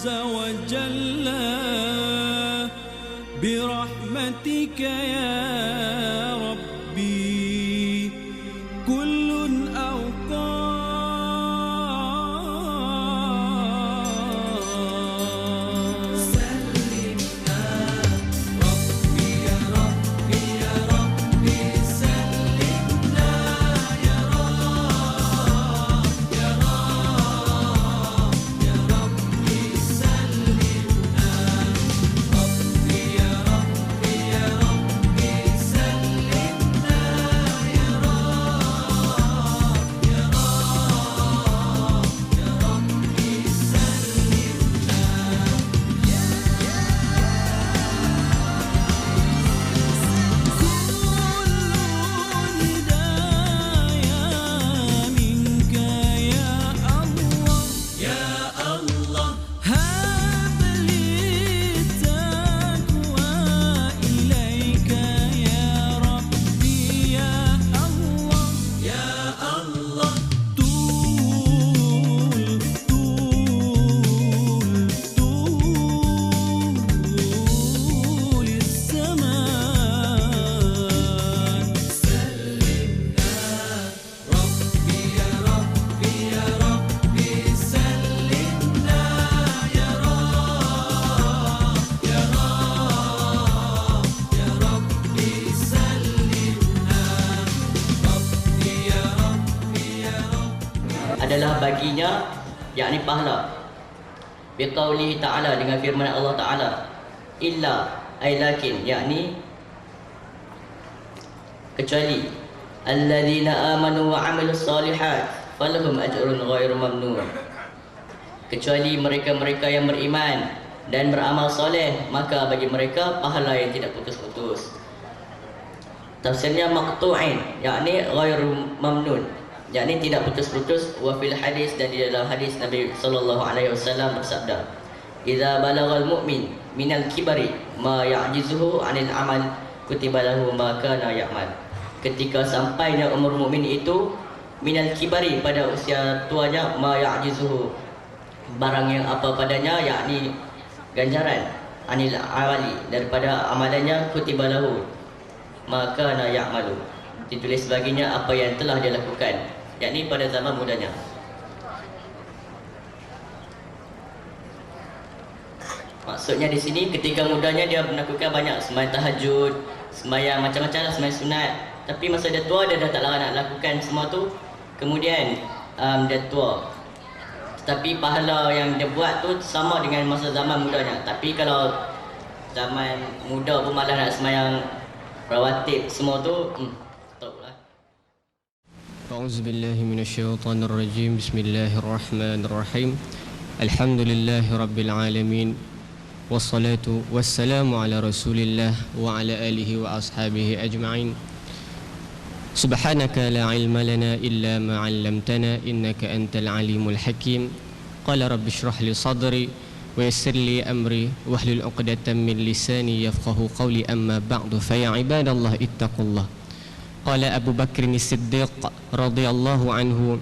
عز وجل برحمتك يا ربي كل adalah baginya, yakni pahala. Biqaulihi ta'ala, dengan firman Allah Ta'ala, illa ay lakin, yakni kecuali, alladzina amanu wa amilus solihat falahum ajrun ghairu mamnun. Kecuali mereka-mereka yang beriman dan beramal soleh, maka bagi mereka pahala yang tidak putus-putus. Tafsirnya maqtu'in, yakni ghairu mamnun, yakni tidak putus-putus. Wa fil hadis, dan di dalam hadis Nabi sallallahu alaihi wasallam bersabda, idza balagal mu'min minal kibari ma ya'jizuhu 'anil amal kutiba lahu ma kana ya'mal. Ketika sampainya umur mukmin itu minal kibari, pada usia tuanya, ma ya'jizuhu, barang yang apa padanya, yakni ganjaran, 'anil amali, daripada amalannya, kutiba lahu ma kana ya'malu, ditulis baginya apa yang telah dia lakukan, yakni pada zaman mudanya. Maksudnya di sini ketika mudanya dia melakukan banyak sembahyang tahajud, sembahyang macam-macam lah, sembahyang sunat. Tapi masa dia tua, dia dah tak larang nak lakukan semua tu. Kemudian dia tua, tapi pahala yang dia buat tu sama dengan masa zaman mudanya. Tapi kalau zaman muda pun malah nak sembahyang rawatib semua tu, taklah. A'udzubillahi minasyaitonirrajim. Bismillahirrahmanirrahim. Alhamdulillahirabbil alamin. Wassalatu wassalamu ala Rasulillah wa ala alihi wa ashabihi ajma'in. Subhanaka la ilma lana illa ma 'allamtana innaka antal alimul hakim. Qala rabbi shrah li sadri wa yassir li amri wahlul 'uqdatam min lisani yafqahu qawli, amma ba'du, fa ya ibadallah ittaqullah. Qala Abu Bakr as-Siddiq radhiyallahu anhu,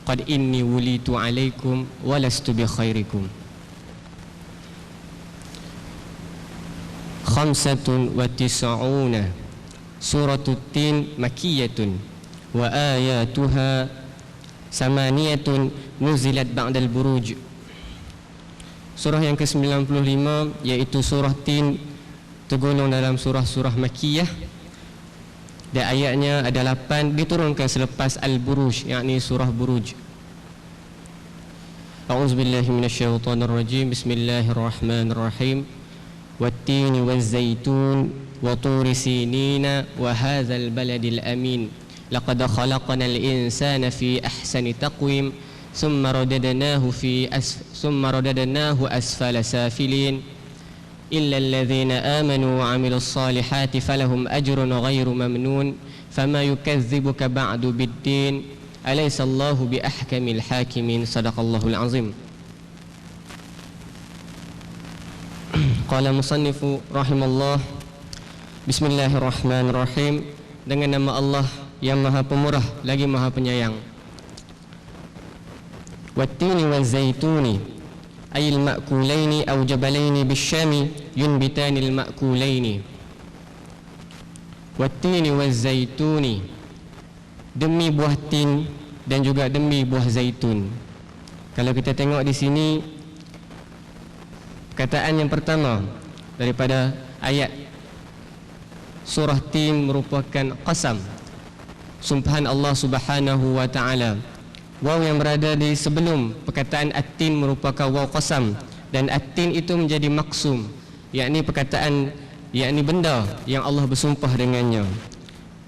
qad inni wulitu 'alaikum wa lastu bi khairikum. Khamsatun wa tis'una Suratul Tin Makkiyatun wa ayatuha samaniyatun nuzilat ba'dal buruj. Surah yang ke-95 iaitu surah Tin, tergolong dalam surah-surah Makkiyah, dan ayatnya ada 8, diturunkan selepas Al-Buruj, yakni surah Buruj. A'udzubillahi minasyaitonirrajim. Bismillahirrahmanirrahim. Wattini wazzaitun wa turi sinina wa hadzal baladil amin. Laqad khalaqnal insana fi ahsani taqwim thumma radadnahu asfala safilin illa alladhina amanu wa 'amilus salihati falahum ajrun ghairu mamnun fama yukazzibuka ba'du biddin alaysa Allahu bi ahkamil hakimin. Sadaqallahul azim. Qala musannifu rahimallah, bismillahirrahmanirrahim, dengan nama Allah yang maha pemurah lagi maha penyayang. Wattini wazzaituni ayil ma'kulaini aw jabalaini bisyami yunbitanil ma'kulaini wattini wazzaituni, demi buah tin dan juga demi buah zaitun. Kalau kita tengok di sini, perkataan yang pertama daripada ayat surah Tin merupakan qasam, sumpahan Allah Subhanahu wa taala. Waw yang berada di sebelum perkataan at-tin merupakan waw qasam, dan at-tin itu menjadi maksum, yakni perkataan, yakni benda yang Allah bersumpah dengannya.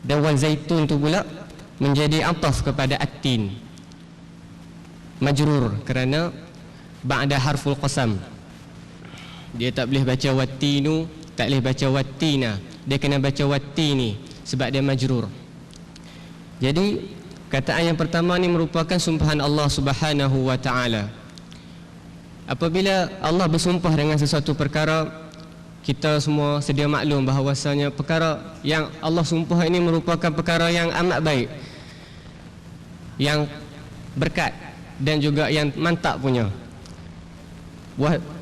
Dan wal zaitun tu pula menjadi ataf kepada at-tin, majrur kerana ba'da harful qasam. Dia tak boleh baca wattinu, tak boleh baca wattina, dia kena baca wattini sebab dia majrur. Jadi kataan yang pertama ni merupakan sumpahan Allah Subhanahu wa taala. Apabila Allah bersumpah dengan sesuatu perkara, kita semua sedia maklum bahawasanya perkara yang Allah sumpah ini merupakan perkara yang amat baik, yang berkat dan juga yang mantap punya.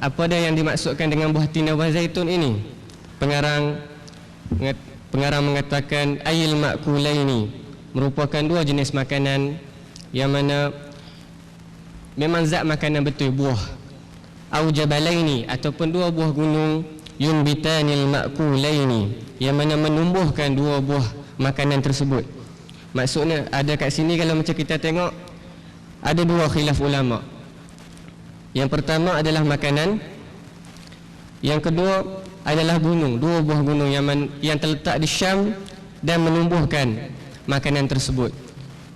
Apa dia yang dimaksudkan dengan buah tin dan buah zaitun ini? Pengarang mengatakan ayil ma'kulaini, merupakan dua jenis makanan yang mana memang zat makanan betul, buah. Au jabalaini, ataupun dua buah gunung, yunbitanil ma'kulaini, yang mana menumbuhkan dua buah makanan tersebut. Maksudnya ada kat sini kalau macam kita tengok, ada dua khilaf ulama. Yang pertama adalah makanan, yang kedua adalah gunung, dua buah gunung yang terletak di Syam dan menumbuhkan makanan tersebut.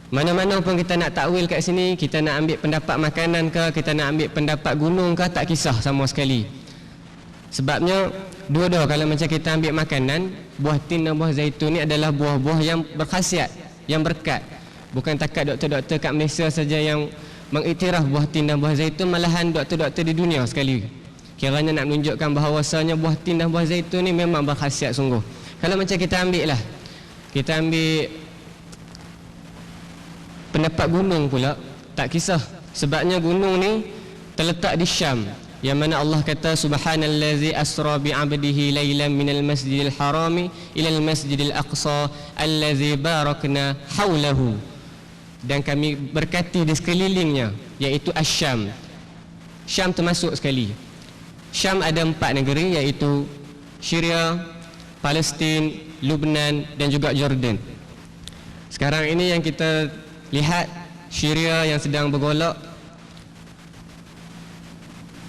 Mana-mana pun kita nak takwil kat sini, kita nak ambil pendapat makanan ke, kita nak ambil pendapat gunung ke, tak kisah sama sekali. Sebabnya dua-dua, kalau macam kita ambil makanan, buah tin dan buah zaitun ni adalah buah-buah yang berkhasiat, yang berkat. Bukan takat doktor-doktor kat Malaysia saja yang mengiktiraf buah tin dan buah zaitun, malahan doktor-doktor di dunia sekali kiranya nak menunjukkan bahawasanya buah tin dan buah zaitun ni memang berkhasiat sungguh. Kalau macam kita ambil pendapat gunung pula, tak kisah. Sebabnya gunung ni terletak di Syam, yang mana Allah kata subhanallazi asra bi 'abdihi lailan minal masjidil harami ilal masjidil aqsa allazi barakna haulahu, dan kami berkati di sekelilingnya, iaitu Asy-Syam. Syam termasuk sekali. Syam ada 4 negeri, iaitu Syria, Palestin, Lubnan dan juga Jordan. Sekarang ini yang kita lihat Syria yang sedang bergolak.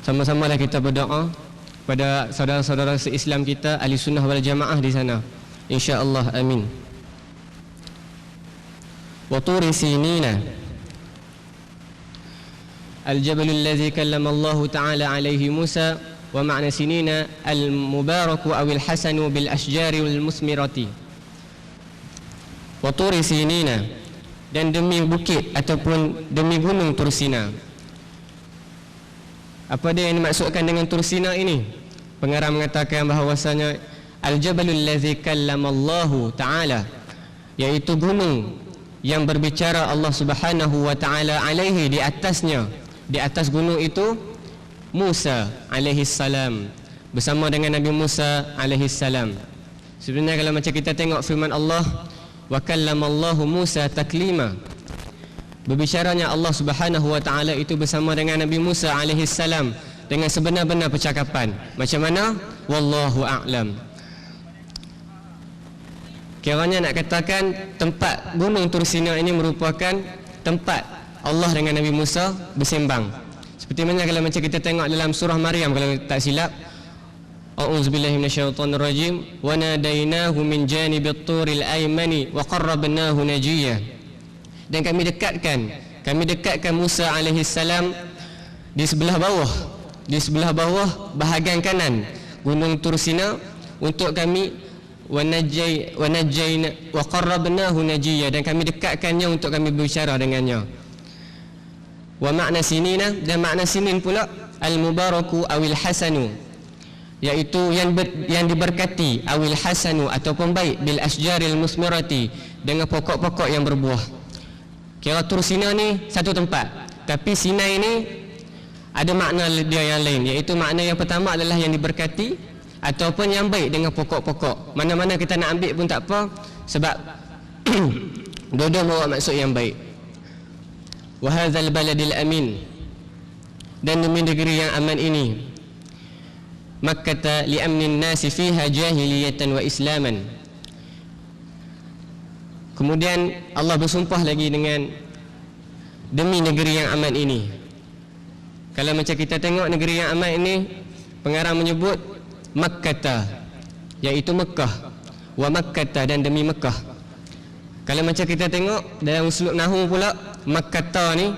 Sama-samalah kita berdoa pada saudara-saudara se-Islam kita, Ahli Sunnah wal Jamaah di sana. Insya-Allah, amin. وطور سينين الجبل الذي كلم الله تعالى عليه موسى ومعنى سنين المبارك أو الحسن بالأشجار والمثمرة وطور سينين, dan demi bukit ataupun demi gunung Tursina. Apa dia yang dimaksudkan dengan Tursina ini? Pengarang mengatakan bahawasanya al-jabalul ladzi kallamallahu ta'ala, iaitu gunung yang berbicara Allah Subhanahu wa taala alaihi, di atasnya, di atas gunung itu Musa alaihi salam bersama dengan Nabi Musa alaihi salam. Sebenarnya kalau macam kita tengok firman Allah, wa kallamallahu Musa taklima, berbicaranya Allah Subhanahu wa taala itu bersama dengan Nabi Musa alaihi salam dengan sebenar-benar percakapan. Macam mana? Wallahu a'lam. Kiranya nak katakan tempat gunung Tursina ini merupakan tempat Allah dengan Nabi Musa bersembang. Seperti mana kalau macam kita tengok dalam surah Maryam, kalau tak silap, a'udzubillahi minasyaitonirrajim, wa nadainahu min janibit turil aymani wa qarrabnahu najiyya, dan kami dekatkan Musa alaihi salam di sebelah bawah bahagian kanan gunung Tursina untuk kami wa qarrabnahu najiyya, dan kami dekatkannya untuk kami berbicara dengannya. Wa makna sinina, dan makna sinin pula al-mubaraku awil hasanu, iaitu yang diberkati, awil hasanu ataupun baik, bil asjaril musmirati, dengan pokok-pokok yang berbuah. Kira Tursina ni satu tempat, tapi Sinai ni ada makna dia yang lain, iaitu makna yang pertama adalah yang diberkati ataupun yang baik dengan pokok-pokok. Mana-mana kita nak ambil pun tak apa, sebab dua-dua bawa maksud yang baik. Wa hadzal baladil amin, dan demi negeri yang aman ini, Makkah li amnin nasi fiha jahiliyatan wa islaman. Kemudian Allah bersumpah lagi dengan demi negeri yang aman ini. Kalau macam kita tengok negeri yang aman ini, pengarang menyebut Makkah, iaitu Mekah, wa Makkah, dan demi Mekah. Kalau macam kita tengok dalam uslub nahwu pula, Makkah ni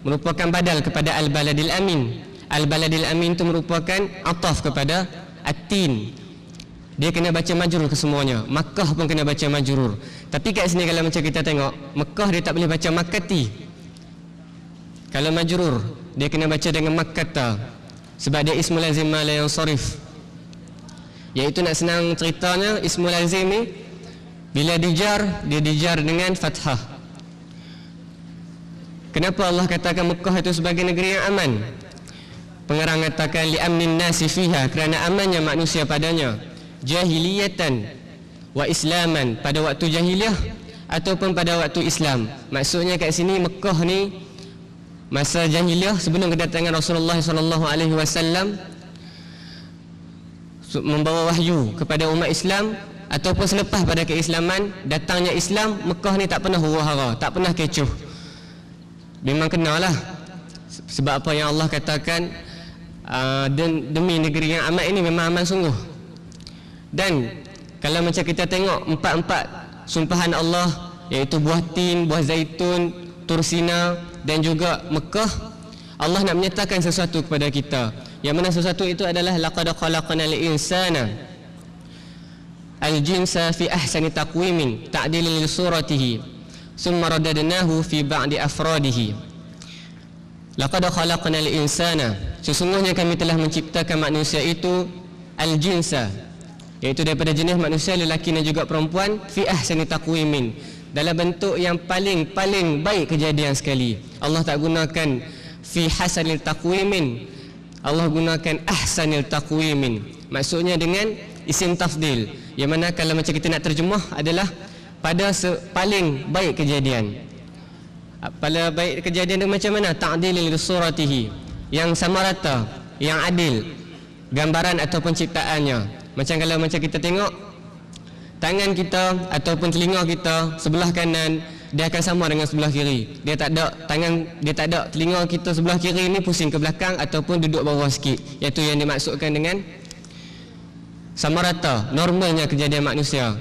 merupakan badal kepada al-baladil amin. Al-baladil amin itu merupakan ataf kepada at-tin. Dia kena baca majrur kesemuanya. Makkah pun kena baca majrur. Tapi kat sini kalau macam kita tengok, Mekah dia tak boleh baca Makkati. Kalau majrur, dia kena baca dengan Makkah, sebab dia ismul lazim ma la yansarif. Iaitu nak senang ceritanya, ismul lazim ni bila dijar, dia dijar dengan fathah. Kenapa Allah katakan Mekah itu sebagai negeri yang aman? Pengarang katakan li amnin nasi fiha, kerana amannya manusia padanya, jahiliyatan wa islaman, pada waktu jahiliyah ataupun pada waktu Islam. Maksudnya kat sini Mekah ni masa jahiliyah sebelum kedatangan Rasulullah SAW membawa wahyu kepada umat Islam, ataupun selepas pada keislaman datangnya Islam, Mekah ni tak pernah huru-hara, tak pernah kecoh. Memang kenalah, sebab apa yang Allah katakan, demi negeri yang aman ini memang aman sungguh. Dan kalau macam kita tengok empat-empat sumpahan Allah, iaitu buah tin, buah zaitun, Tursina dan juga Mekah, Allah nak menyatakan sesuatu kepada kita, yang mana sesuatu itu adalah laqad khalaqnal insana al-jinsa fi ahsani taqwimin ta'dilan li suratihi summa radadnahu fi ba'di afradihi. Laqad khalaqnal insana, sesungguhnya kami telah menciptakan manusia itu al-jinsa, iaitu daripada jenis manusia lelaki dan juga perempuan, fi ahsani taqwimin, dalam bentuk yang paling baik kejadian sekali. Allah tak gunakan fi hasanil taqwimin, Allah gunakan ahsanil taqwimin, maksudnya dengan isim tafdil, yang mana kalau macam kita nak terjemah adalah pada paling baik kejadian. Pada baik kejadian itu macam mana? Ta'dilil suratihi, yang sama rata, yang adil gambaran ataupun ciptaannya. Macam kalau macam kita tengok tangan kita ataupun telinga kita sebelah kanan, dia akan sama dengan sebelah kiri. Dia tak ada telinga kita sebelah kiri ni pusing ke belakang ataupun duduk bawah sikit. Iaitu yang dimaksudkan dengan sama rata, normalnya kejadian manusia.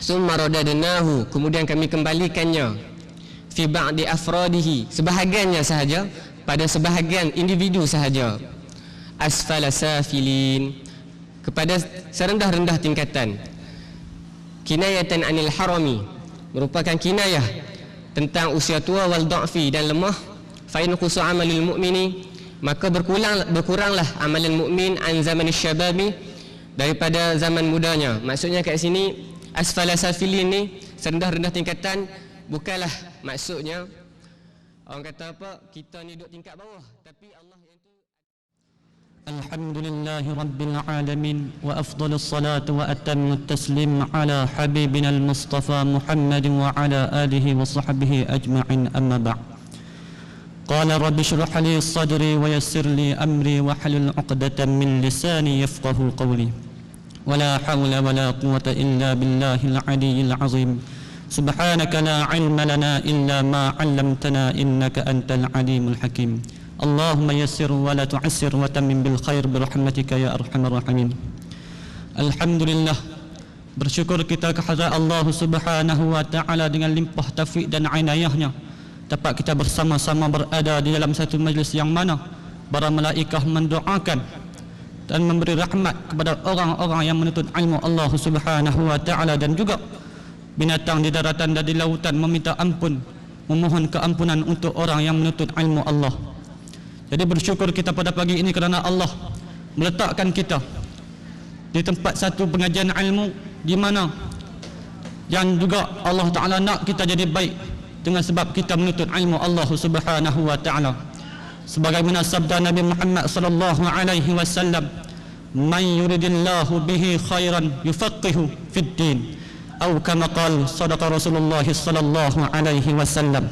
Summa radadnahu, kemudian kami kembalikannya, fi ba'di afradihi, sebahagiannya sahaja, pada sebahagian individu sahaja, asfala safilin, kepada serendah-rendah tingkatan. Kinayatan anil harami, merupakan kinayah tentang usia tua, wal da'fi, dan lemah. Fa in qusu amalul mu'mini, maka berkuranglah amalan mukmin an zamanis syababi, daripada zaman mudanya. Maksudnya kat sini asfala safilin ni serendah-rendah tingkatan, bukanlah maksudnya orang kata apa, kita ni duduk tingkat bawah, tapi Allah yang tu. Alhamdulillahi Rabbil Alamin, wa afdalus salatu wa atammu taslim ala habibina al-Mustafa Muhammadin wa ala alihi wa sahbihi ajma'in, amma ba'd. Qala rabbi shrah li sadri wa yassir li amri wa hlul 'uqdatan min lisani yafqahu qawli. Wa la hawla wa la quwwata illa billahil 'aliyyil 'azim. Subhanaka la 'ilma lana illa ma 'allamtana innaka antal 'alimul hakim. Allahumma yassir wa la tu'assir wa tammim bil khair bi rahmatika ya arhamar rahimin. Alhamdulillah, bersyukur kita kepada Allah Subhanahu wa taala dengan limpah taufik dan inayahnya dapat kita bersama-sama berada di dalam satu majlis yang mana para malaikah mendoakan dan memberi rahmat kepada orang-orang yang menuntut ilmu Allah Subhanahu wa taala, dan juga binatang di daratan dan di lautan meminta ampun, memohon keampunan untuk orang yang menuntut ilmu Allah. Jadi bersyukur kita pada pagi ini kerana Allah meletakkan kita di tempat satu pengajian ilmu di mana yang juga Allah Ta'ala nak kita jadi baik dengan sebab kita menuntut ilmu Allah Subhanahu wa Ta'ala. sebagaimana sabda Nabi Muhammad sallallahu alaihi wasallam, "Man yuridillahu bihi khairan yufaqihu fid din." Atau kama qala sadaqa Rasulullah sallallahu alaihi wasallam.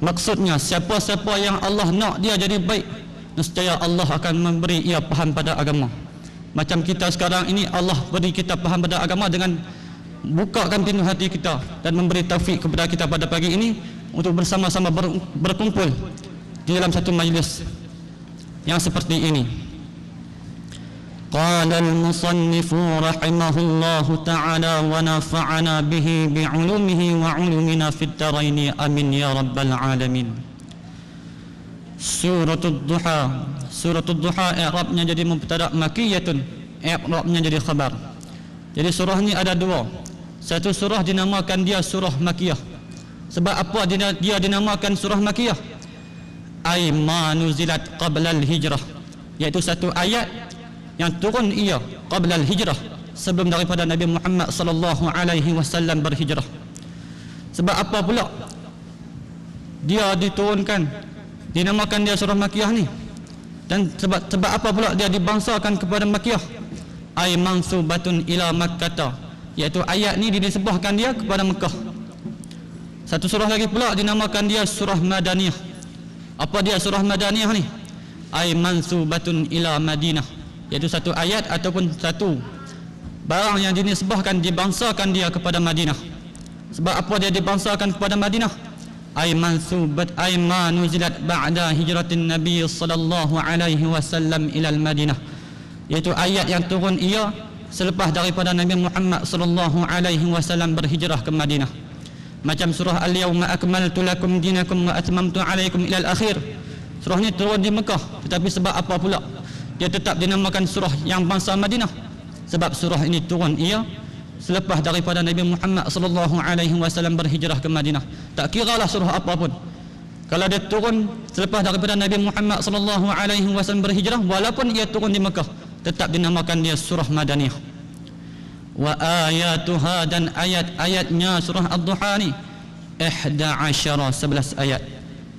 Maksudnya, siapa-siapa yang Allah nak dia jadi baik, nescaya Allah akan memberi ia faham pada agama. Macam kita sekarang ini, Allah beri kita faham pada agama dengan bukakan pintu hati kita dan memberi taufik kepada kita pada pagi ini untuk bersama-sama berkumpul di dalam satu majlis yang seperti ini. Qala al-musannifu rahimahullahu ta'ala wa nafa'ana bihi bi'ulumihi wa 'ulumina fid daraini amin ya rabbal alamin. Suratul Duha. Suratul Duha i'rabnya jadi mubtada' makkiyatun, i'rabnya jadi khabar. Jadi surah ni ada dua. Satu surah dinamakan dia surah Makkiyah. Sebab apa dia dinamakan surah Makkiyah? Ay ma nuzilat qabla al-hijrah, iaitu satu ayat yang turun ia qabla al-hijrah, sebelum daripada Nabi Muhammad sallallahu alaihi wasallam berhijrah. Sebab apa pula dia diturunkan, dinamakan dia surah Makkiyah ni? Dan sebab apa pula dia dibangsakan kepada Makkiyah? Ay mansubatun ila Makkah, iaitu ayat ni dinisbahkan dia kepada Mekah. Satu surah lagi pula dinamakan dia surah Madaniyah. Apa dia surah Madaniyah ni? Ay mansubatun ila Madinah, iaitu satu ayat ataupun satu barang yang dinisbahkan, dibangsakan dia kepada Madinah. Sebab apa dia dibangsakan kepada Madinah? Ay mansubat ay ma nuzilat ba'da hijratin Nabi sallallahu alaihi wasallam ila al-Madinah, iaitu ayat yang turun ia selepas daripada Nabi Muhammad sallallahu alaihi wasallam berhijrah ke Madinah. Macam surah Al-Yawma akmaltu lakum dinakum wa atmamtu alaikum ila al-akhir. Surah ni turun di Mekah, tetapi sebab apa pula dia tetap dinamakan surah yang bangsa Madinah? Sebab surah ini turun ia selepas daripada Nabi Muhammad sallallahu alaihi wasallam berhijrah ke Madinah. Tak kiralah surah apa pun, kalau dia turun selepas daripada Nabi Muhammad sallallahu alaihi wasallam berhijrah, walaupun ia turun di Mekah, tetap dinamakan dia surah Madaniyah. Wa ayatuha, dan ayat-ayatnya surah Ad-Duha ni 11 ayat.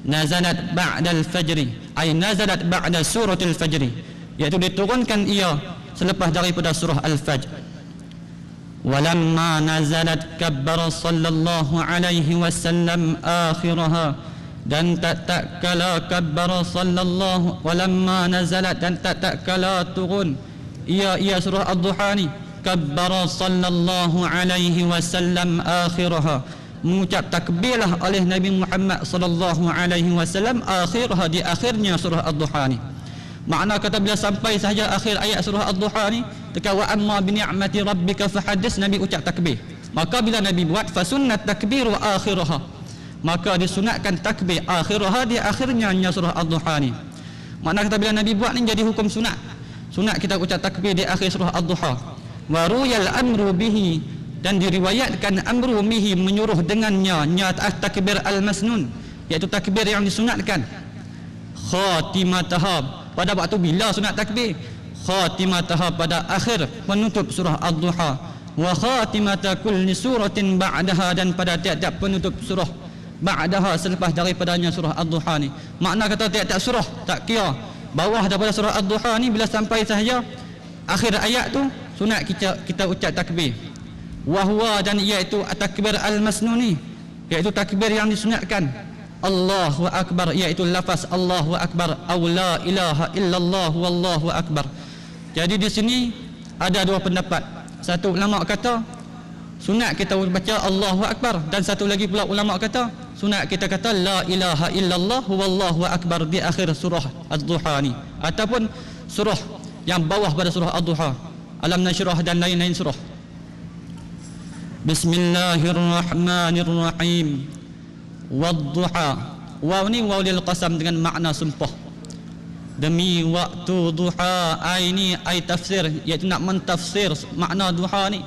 Nazalat ba'dal fajri, ay nazalat ba'da suratul fajri, iaitu diturunkan ia selepas daripada surah Al-Fajr. Walamma nazalat kabbara sallallahu alaihi wasallam akhiraha, dan tak kala kabbara sallallahu, walamma nazalat, dan tak kala turun ia surah Ad-Duha ni, kabbara sallallahu alaihi wasallam akhiraha, mengucap takbirlah oleh Nabi Muhammad sallallahu alaihi wasallam akhiraha, di akhirnya surah Ad-Duha ni. Makna kata bila sampai sahaja akhir ayat surah Ad-Duha ni, teka wa amma bi ni'mati rabbika fahaddits, Nabi ucap takbir. Maka bila Nabi buat fasunnat takbiru akhiraha, maka disunatkan takbir akhiraha, di akhirnya surah Ad-Duha ni. Makna kata bila Nabi buat ni jadi hukum sunat. Sunat kita ucap takbir di akhir surah Ad-Duha. Wa ruyal amru bihi, dan diriwayatkan amru bihi, menyuruh dengannya, takbir al-masnun, iaitu takbir yang disunatkan. Khatimataha, pada waktu bila sunat takbir? Khatimataha, pada akhir penutup surah Ad-Duha. Wa khatimata kulli suratin ba'daha, dan pada tiap-tiap penutup surah ba'daha, selepas daripadanya surah Ad-Duha ni. Makna kata tiap-tiap surah, tak kira bawah daripada surah Ad-Duha ni, bila sampai sahaja akhir ayat tu, sunat kita ucap takbir. Wahwa, dan iaitu takbir al-masnuni, iaitu takbir yang disunatkan. Allahu akbar, iaitu lafaz Allahu akbar, aw la ilaha illallah wallahu akbar. Jadi di sini ada dua pendapat. Satu ulama kata sunat kita baca Allahu akbar, dan satu lagi pula ulama kata sunat kita kata la ilaha illallah wallahu akbar di akhir surah Ad-Duha ni, ataupun surah yang bawah pada surah Ad-Duha, Alam Nashrah dan lain-lain surah. Bismillahirrahmanirrahim. Wad-duha, waw ni waw lil qasam dengan makna sumpah. Demi waktu duha, ini ay tafsir, iaitu nak mentafsir makna duha ni.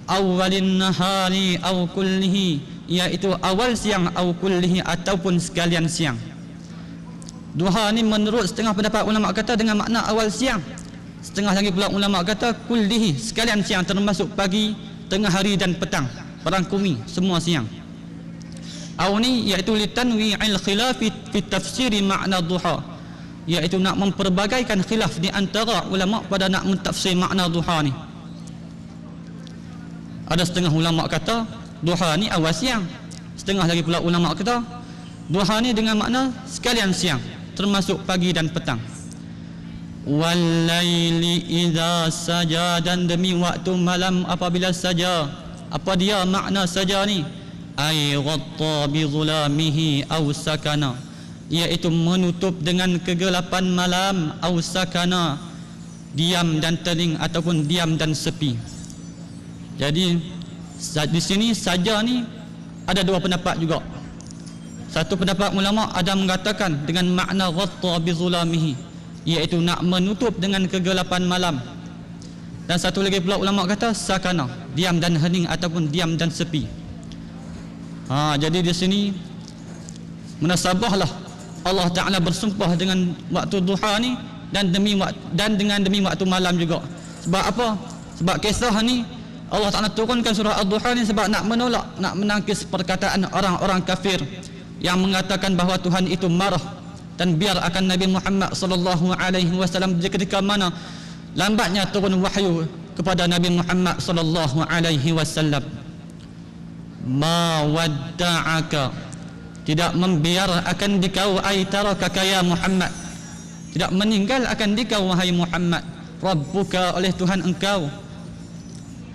Awalin nahari aw kullihi, iaitu awal siang, aw kullihi, ataupun sekalian siang. Duha ni menurut setengah pendapat ulama kata dengan makna awal siang. Setengah lagi pula ulama kata kullihi, sekalian siang, termasuk pagi, tengah hari dan petang, merangkumi semua siang. Aw ni iaitu litanwi'il khilafi fi tafsiri makna duha, iaitu nak memperbagaikan khilaf di antara ulama pada nak mentafsir makna duha ni. Ada setengah ulama kata duha ni awal siang, setengah lagi pula ulama kata duha ni dengan makna sekalian siang, termasuk pagi dan petang. Walaili idza saja, dan demi waktu malam apabila saja. Apa dia makna saja ni? Ay ghatta bi zulamihi aw sakana, iaitu menutup dengan kegelapan malam, aw sakana, diam dan teling ataupun diam dan sepi. Jadi di sini saja ni ada dua pendapat juga. Satu pendapat ulama ada mengatakan dengan makna ghatta bi zulamihi, iaitu nak menutup dengan kegelapan malam. Dan satu lagi pula ulama kata sakana, diam dan hening ataupun diam dan sepi. Jadi di sini munasabahlah Allah Taala bersumpah dengan waktu duha ni dan demi waktu malam juga. Sebab apa? Sebab kisah ni Allah Taala turunkan surah Ad-Duha ni sebab nak menolak, nak menangkis perkataan orang-orang kafir yang mengatakan bahawa Tuhan itu marah dan biar akan Nabi Muhammad sallallahu alaihi wasallam ketika mana lambatnya turun wahyu kepada Nabi Muhammad sallallahu alaihi wasallam. Ma wadda'aka, tidak membiar akan dikau, ay tarakaka ya Muhammad, tidak meninggal akan dikau wahai Muhammad. Rabbuka, oleh Tuhan engkau.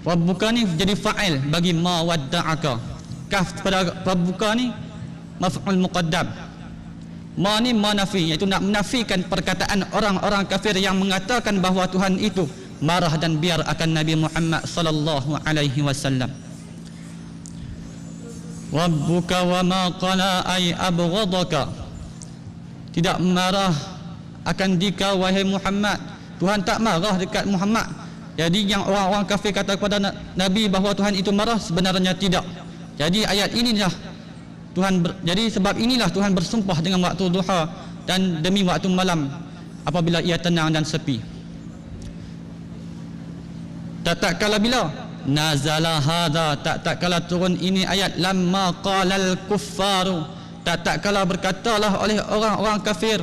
Rabbuka ni jadi fa'il bagi ma wadda'aka. Kaf pada Rabbuka ni maf'ul muqaddam. Ma ni manafi, iaitu nak menafikan perkataan orang-orang kafir yang mengatakan bahawa Tuhan itu marah dan biar akan Nabi Muhammad sallallahu alaihi wasallam. Rabbuka wa ma qala ay abghadaka, tidak marah akan dikau wahai Muhammad. Tuhan tak marah dekat Muhammad. Jadi yang orang-orang kafir kata kepada Nabi bahawa Tuhan itu marah, sebenarnya tidak. Jadi ayat inilah jadi sebab inilah Tuhan bersumpah dengan waktu duha dan demi waktu malam apabila ia tenang dan sepi. Tak kala bila nazala hadza, tak kala turun ini ayat, lamma qalal kuffaru, tak kala berkatalah oleh orang-orang kafir,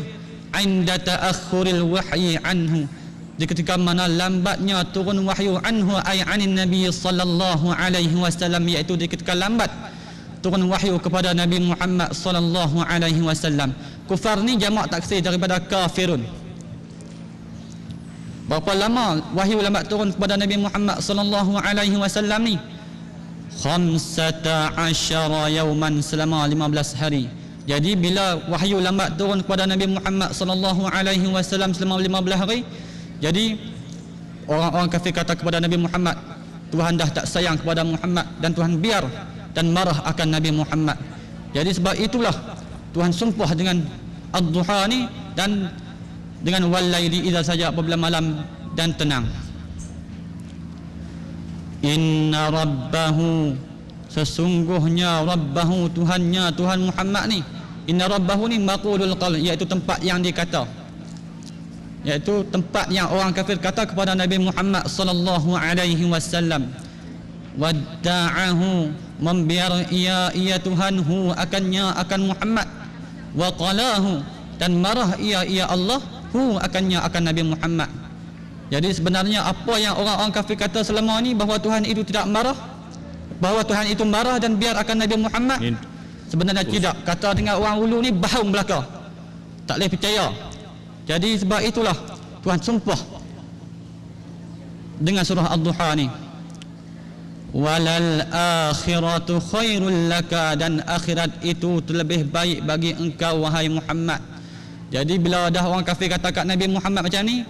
inda ta'akhuril wahyi anhu, di ketika mana lambatnya turun wahyu anhu ay anin nabi sallallahu alaihi wasallam, iaitu di ketika lambat turun wahyu kepada Nabi Muhammad sallallahu alaihi wasallam. Kufar ni jamak taksir daripada kafirun. Berapa lama wahyu lambat turun kepada Nabi Muhammad sallallahu alaihi wasallam ni? 15 yauman, selama 15 hari. Jadi bila wahyu lambat turun kepada Nabi Muhammad sallallahu alaihi wasallam selama 15 hari, jadi orang-orang kafir kata kepada Nabi Muhammad, Tuhan dah tak sayang kepada Muhammad dan Tuhan biar dan marah akan Nabi Muhammad. Jadi sebab itulah Tuhan sumpah dengan Ad-Duha ni dan dengan wal-laili idza saja, apabila malam dan tenang. Inna rabbahu, sesungguhnya rabbahu, Tuhannya, Tuhan Muhammad ni. Inna rabbahu ni maqulul qaul, iaitu tempat yang dikata, iaitu tempat yang orang kafir kata kepada Nabi Muhammad sallallahu alaihi wasallam. Wadda'ahu, membiar ia Tuhanhu akannya, akan Muhammad. Wa qalahu, dan marah ia Allah hu akannya, akan Nabi Muhammad. Jadi sebenarnya apa yang orang-orang kafir kata selama ni bahawa Tuhan itu tidak marah, bahawa Tuhan itu marah dan biar akan Nabi Muhammad, sebenarnya tidak. Kata dengan orang ulu ni bahaum belaka, tak boleh percaya. Jadi sebab itulah Tuhan sumpah dengan surah Ad-Duha ni. Walal akhiratu khairul laka, dan akhirat itu terlebih baik bagi engkau wahai Muhammad. Jadi bila dah orang kafir kata kat Nabi Muhammad macam ni,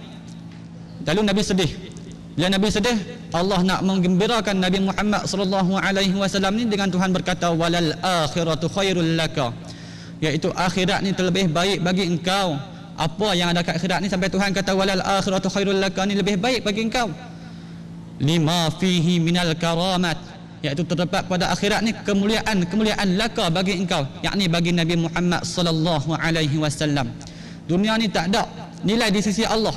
lalu Nabi sedih. Bila Nabi sedih, Allah nak menggembirakan Nabi Muhammad sallallahu alaihi wasallam ni dengan Tuhan berkata walal akhiratu khairul laka, iaitu akhirat ni terlebih baik bagi engkau. Apa yang ada kat akhirat ni sampai Tuhan kata walal akhiratu khairul laka ni lebih baik bagi engkau? Lima fihi minal karamat, iaitu terdapat pada akhirat ni kemuliaan laka bagi engkau, yakni bagi Nabi Muhammad sallallahu alaihi wasallam. Dunia ni tak ada nilai di sisi Allah.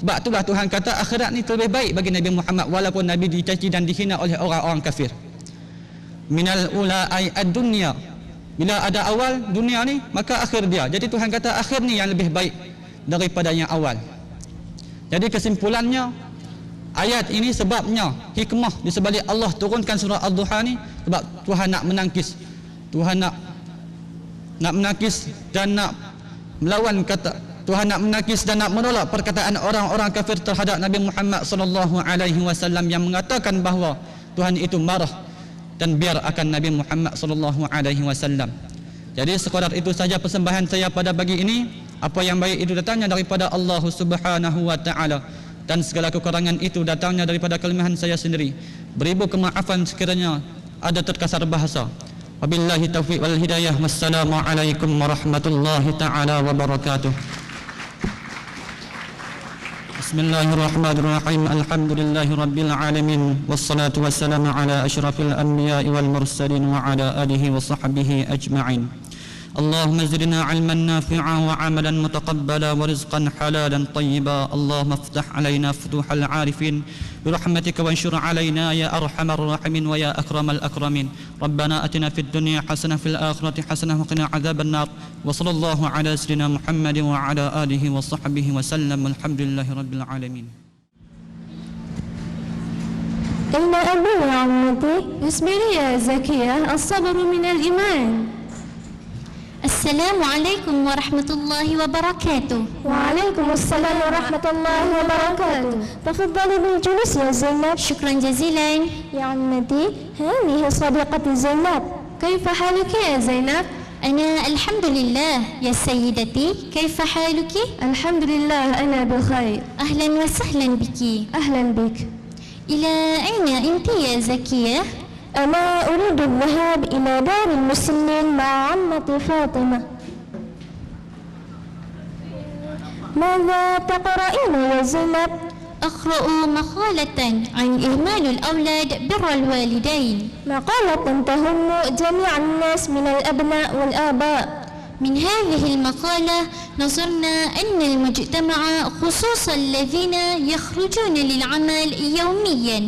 Sebab itulah Tuhan kata akhirat ni terlebih baik bagi Nabi Muhammad, walaupun Nabi dicaci dan dihina oleh orang-orang kafir. Minal ula ay ad-dunya, bila ada awal dunia ni maka akhir dia. Jadi Tuhan kata akhir ni yang lebih baik. daripada yang awal. Jadi kesimpulannya, ayat ini sebabnya hikmah di sebalik Allah turunkan surah Ad-Duha ni sebab Tuhan nak menangkis. Tuhan nak menangkis dan nak melawan Tuhan nak menangkis dan nak menolak perkataan orang-orang kafir terhadap Nabi Muhammad sallallahu alaihi wasallam yang mengatakan bahawa Tuhan itu marah dan biar akan Nabi Muhammad sallallahu alaihi wasallam. Jadi sekadar itu saja persembahan saya pada pagi ini. Apa yang baik itu datangnya daripada Allah Subhanahu wa taala dan segala kekurangan itu datangnya daripada kelemahan saya sendiri. Beribu kemaafan sekiranya ada terkasar bahasa. Wabillahi taufiq wal hidayah. Wassalamualaikum warahmatullahi taala wabarakatuh. Bismillahirrahmanirrahim. Alhamdulillahi rabbil alamin. Wassalatu wassalamu ala asyrafil anbiya'i wal mursalin wa ala alihi wa sahbihi ajma'in. اللهم زدنا علما نافعا وعملا متقبلا ورزقا حلالا طيبا. اللهم افتح علينا فتوح العارفين برحمتك وانشر علينا يا أرحم الراحمين ويا أكرم الأكرمين. ربنا أتنا في الدنيا حسنة في الآخرة حسنة وقنا عذاب النار. وصلى الله على سيدنا محمد وعلى آله وصحبه وسلم. والحمد لله رب العالمين. أين أبي يا عمتي؟ اصبري يا زكية، الصبر من الإيمان. السلام عليكم ورحمة الله وبركاته. وعليكم السلام ورحمة الله وبركاته. تفضلي بالجلوس يا زينب. شكرا جزيلا. يا عمتي هذه صديقتي زينب. كيف حالك يا زينب؟ أنا الحمد لله. يا سيدتي كيف حالك؟ الحمد لله أنا بخير. أهلا وسهلا بك. أهلا بك. إلى أين أنت يا زكية؟ أنا أريد الذهاب إلى دار المسنين مع عمتي فاطمة. ماذا تقرأين يا زينب؟ أقرأ مقالة عن إهمال الأولاد بر الوالدين. مقالة تهم جميع الناس من الأبناء والآباء. من هذه المقالة نظرنا أن المجتمع خصوصا الذين يخرجون للعمل يوميا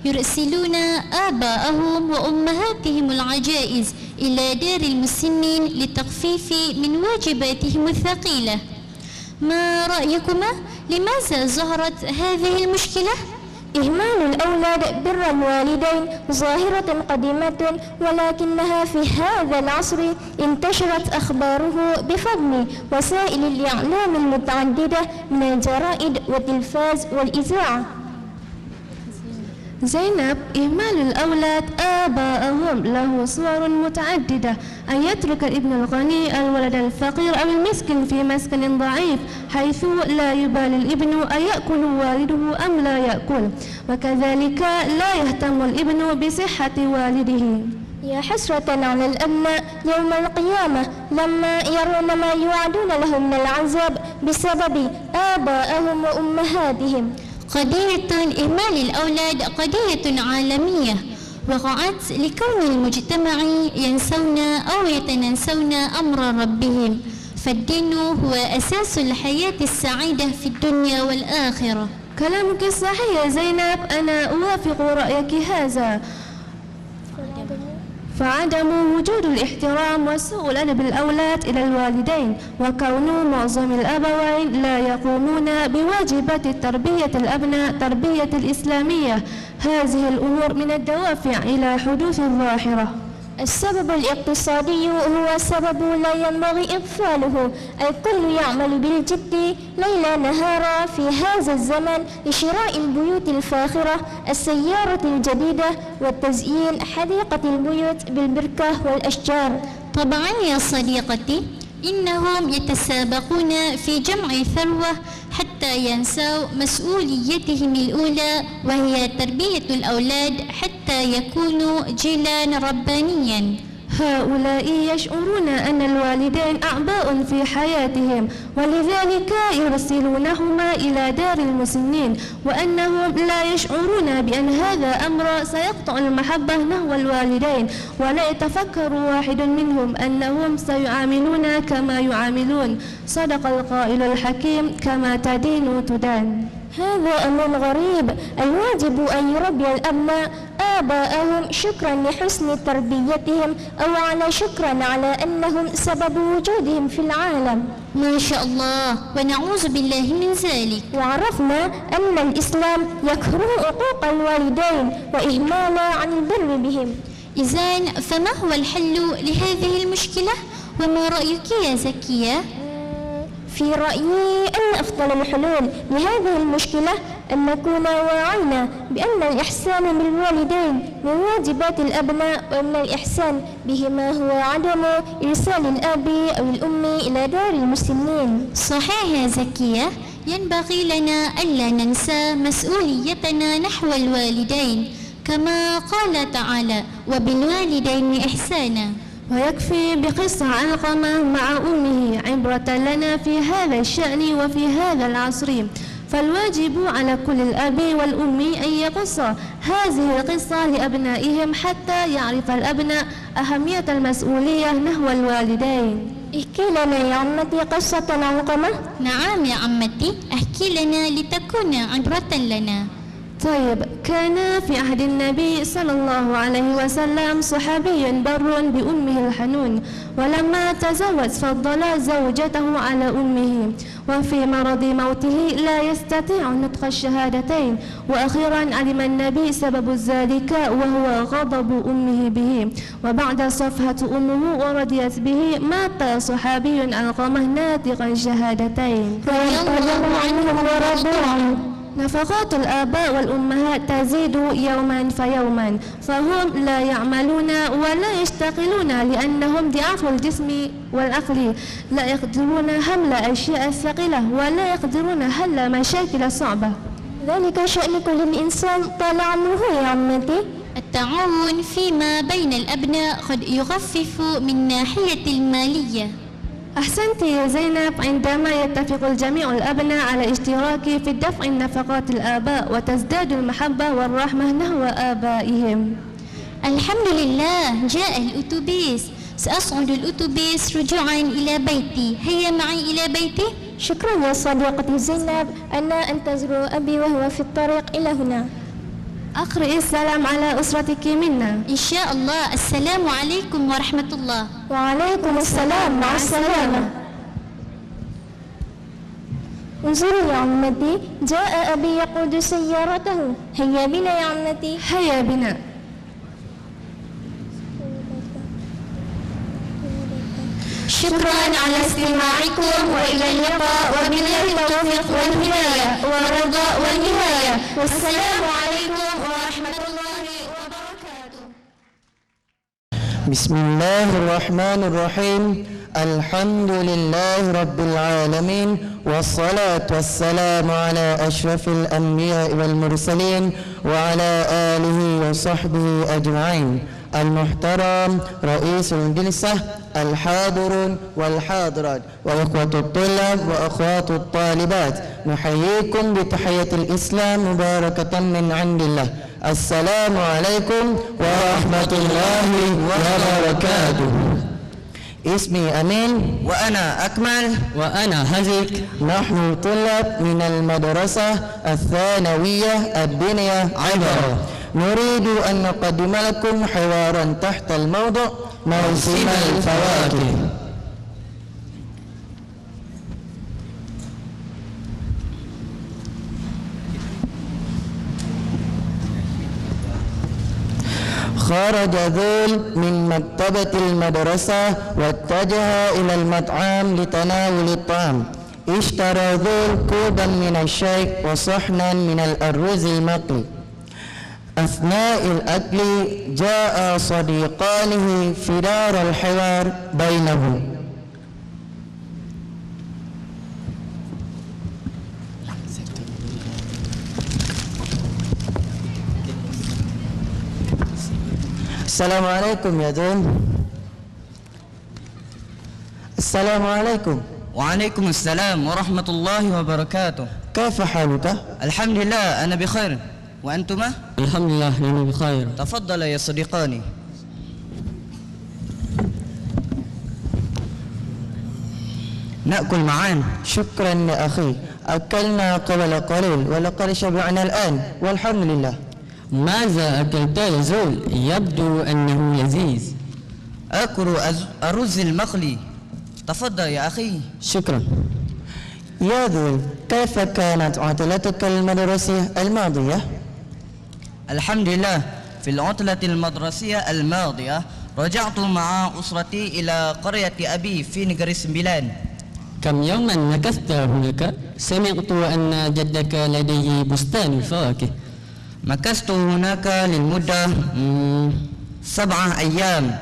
يرسلون آباءهم وأمهاتهم العجائز إلى دار المسنين للتخفيف من واجباتهم الثقيلة. ما رأيكما؟ لماذا ظهرت هذه المشكلة؟ إهمال الأولاد بر الوالدين ظاهرة قديمة، ولكنها في هذا العصر انتشرت أخباره بفضل وسائل الإعلام المتعددة من الجرائد والتلفاز والإذاعة. زينب، إهمال الأولاد آباءهم له صور متعددة: أن يترك الابن الغني الولد الفقير أو المسكين في مسكن ضعيف حيث لا يبالي الابن أن يأكل والده أم لا يأكل، وكذلك لا يهتم الابن بصحة والده. يا حسرة على الأبناء يوم القيامة لما يرون ما يوعدون لهم من العذاب بسبب آبائهم وأمهاتهم. قضية إهمال الأولاد قضية عالمية وقعت لكون المجتمع ينسون أو يتناسون أمر ربهم، فالدين هو أساس الحياة السعيدة في الدنيا والآخرة. كلامك صحيح يا زينب، أنا أوافق رأيك هذا. فعدم وجود الاحترام وسوء الأدب الأولاد إلى الوالدين، وكون معظم الأبوين لا يقومون بواجبات تربية الأبناء تربية الإسلامية، هذه الأمور من الدوافع إلى حدوث الظاهرة. السبب الاقتصادي هو سبب لا ينبغي إغفاله. الكل يعمل بالجد ليلا نهارا في هذا الزمن لشراء البيوت الفاخرة، السيارة الجديدة، والتزيين حديقة البيوت بالبركة والأشجار. طبعا يا صديقتي، إنهم يتسابقون في جمع ثروة حتى ينسوا مسؤوليتهم الأولى وهي تربية الأولاد حتى يكونوا جيلا ربانيا. هؤلاء يشعرون أن الوالدين أعباء في حياتهم، ولذلك يرسلونهما إلى دار المسنين، وأنهم لا يشعرون بأن هذا أمر سيقطع المحبة نحو الوالدين، ولا يتفكر واحد منهم أنهم سيعاملون كما يعاملون. صدق القائل الحكيم: كما تدين تدان. هذا أمر غريب. الواجب أن يربي الأبناء آباءهم شكرا لحسن تربيتهم أو على شكرا على أنهم سبب وجودهم في العالم. ما شاء الله ونعوذ بالله من ذلك. وعرفنا أن الإسلام يكره عقوق الوالدين وإهمالا عن البر بهم. إذن فما هو الحل لهذه المشكلة؟ وما رأيك يا زكية؟ في رأيي أن أفضل الحلول لهذه المشكلة أن نكون واعين بأن الإحسان بالوالدين من واجبات الأبناء، ومن الإحسان بهما هو عدم إرسال الأب أو الأم إلى دار المسنين. صحيح يا زكية، ينبغي لنا ألا ننسى مسؤوليتنا نحو الوالدين كما قال تعالى: وبالوالدين إحسانا. ويكفي بقصة علقمة مع أمه عبرة لنا في هذا الشأن وفي هذا العصر. فالواجب على كل الأب والأم أن يقص هذه القصة لأبنائهم حتى يعرف الأبناء أهمية المسؤولية نحو الوالدين. احكي لنا يا عمتي قصة علقمة. نعم يا عمتي، احكي لنا لتكون عبرة لنا. طيب، كان في عهد النبي صلى الله عليه وسلم صحابي بر بأمه الحنون، ولما تزوج فضل زوجته على أمه، وفي مرض موته لا يستطيع نطق الشهادتين، وأخيرا علم النبي سبب ذلك وهو غضب أمه به، وبعد صفحة أمه ورضيت به مات صحابي علقمة ناطقا شهادتين رضي الله عنهم ورضوا عنه. نفقات الآباء والأمهات تزيد يوما فيوما، فهم لا يعملون ولا يشتغلون لأنهم ضعاف الجسم والعقل، لا يقدرون حمل أشياء ثقيلة ولا يقدرون حل مشاكل صعبة. ذلك شأن كل إنسان طال عمره يا عمتي. التعاون فيما بين الأبناء قد يخفف من ناحية المالية. أحسنت يا زينب، عندما يتفق الجميع الأبناء على اشتراك في دفع نفقات الآباء وتزداد المحبة والرحمة نحو آبائهم. الحمد لله، جاء الأتوبيس. سأصعد الأتوبيس رجوعا إلى بيتي. هيا معي إلى بيتي. شكرا يا صديقتي زينب، أنا أنتظر أبي وهو في الطريق إلى هنا. أقرئ السلام على أسرتك منا. إن شاء الله. السلام عليكم ورحمة الله. وعليكم السلام، مع السلامة. انظري يا عمتي، جاء أبي يقود سيارته. هيا بنا يا عمتي. هيا بنا. شكرا على استماعكم، وإلى اللقاء، وبالله التوفيق والهداية والرضا والنهاية، والسلام عليكم ورحمة الله وبركاته. بسم الله الرحمن الرحيم. الحمد لله رب العالمين، والصلاة والسلام على أشرف الأنبياء والمرسلين وعلى آله وصحبه أجمعين. المحترم رئيس الجلسة، الحاضرون والحاضرات، وإخوة الطلاب وأخوات الطالبات، نحييكم بتحية الإسلام مباركة من عند الله. السلام عليكم ورحمة الله وبركاته. اسمي أمين، وأنا أكمل، وأنا هزك. نحن طلاب من المدرسة الثانوية الدنيا عبرة. نريد أن نقدم لكم حوارا تحت الموضوع موسم الفواكه. خرج ذول من مكتبة المدرسة واتجه إلى المطعم لتناول الطعام. اشترى ذول كوبا من الشاي وصحنا من الأرز المقلي. أثناء الأكل جاء صديقانه في دار الحوار بينهم. السلام عليكم يا دون. السلام عليكم. وعليكم السلام ورحمة الله وبركاته. كيف حالك؟ الحمد لله، أنا بخير. وأنتما؟ الحمد لله نحن بخير. تفضل يا صديقاني. نأكل معا. شكرا يا أخي، أكلنا قبل قليل ولقد شبعنا الآن والحمد لله. ماذا أكلت يا زول؟ يبدو أنه لذيذ. أكل الرز المقلي. تفضل يا أخي. شكرا. يا ذول، كيف كانت عطلتك المدرسية الماضية؟ الحمد لله، في العطلة المدرسية الماضية رجعت مع أسرتي إلى قرية أبي في نجر سمبلان. كم يوما مكثت هناك؟ سمعت أن جدك لديه بستان الفواكه. مكثت هناك للمدة 7 أيام.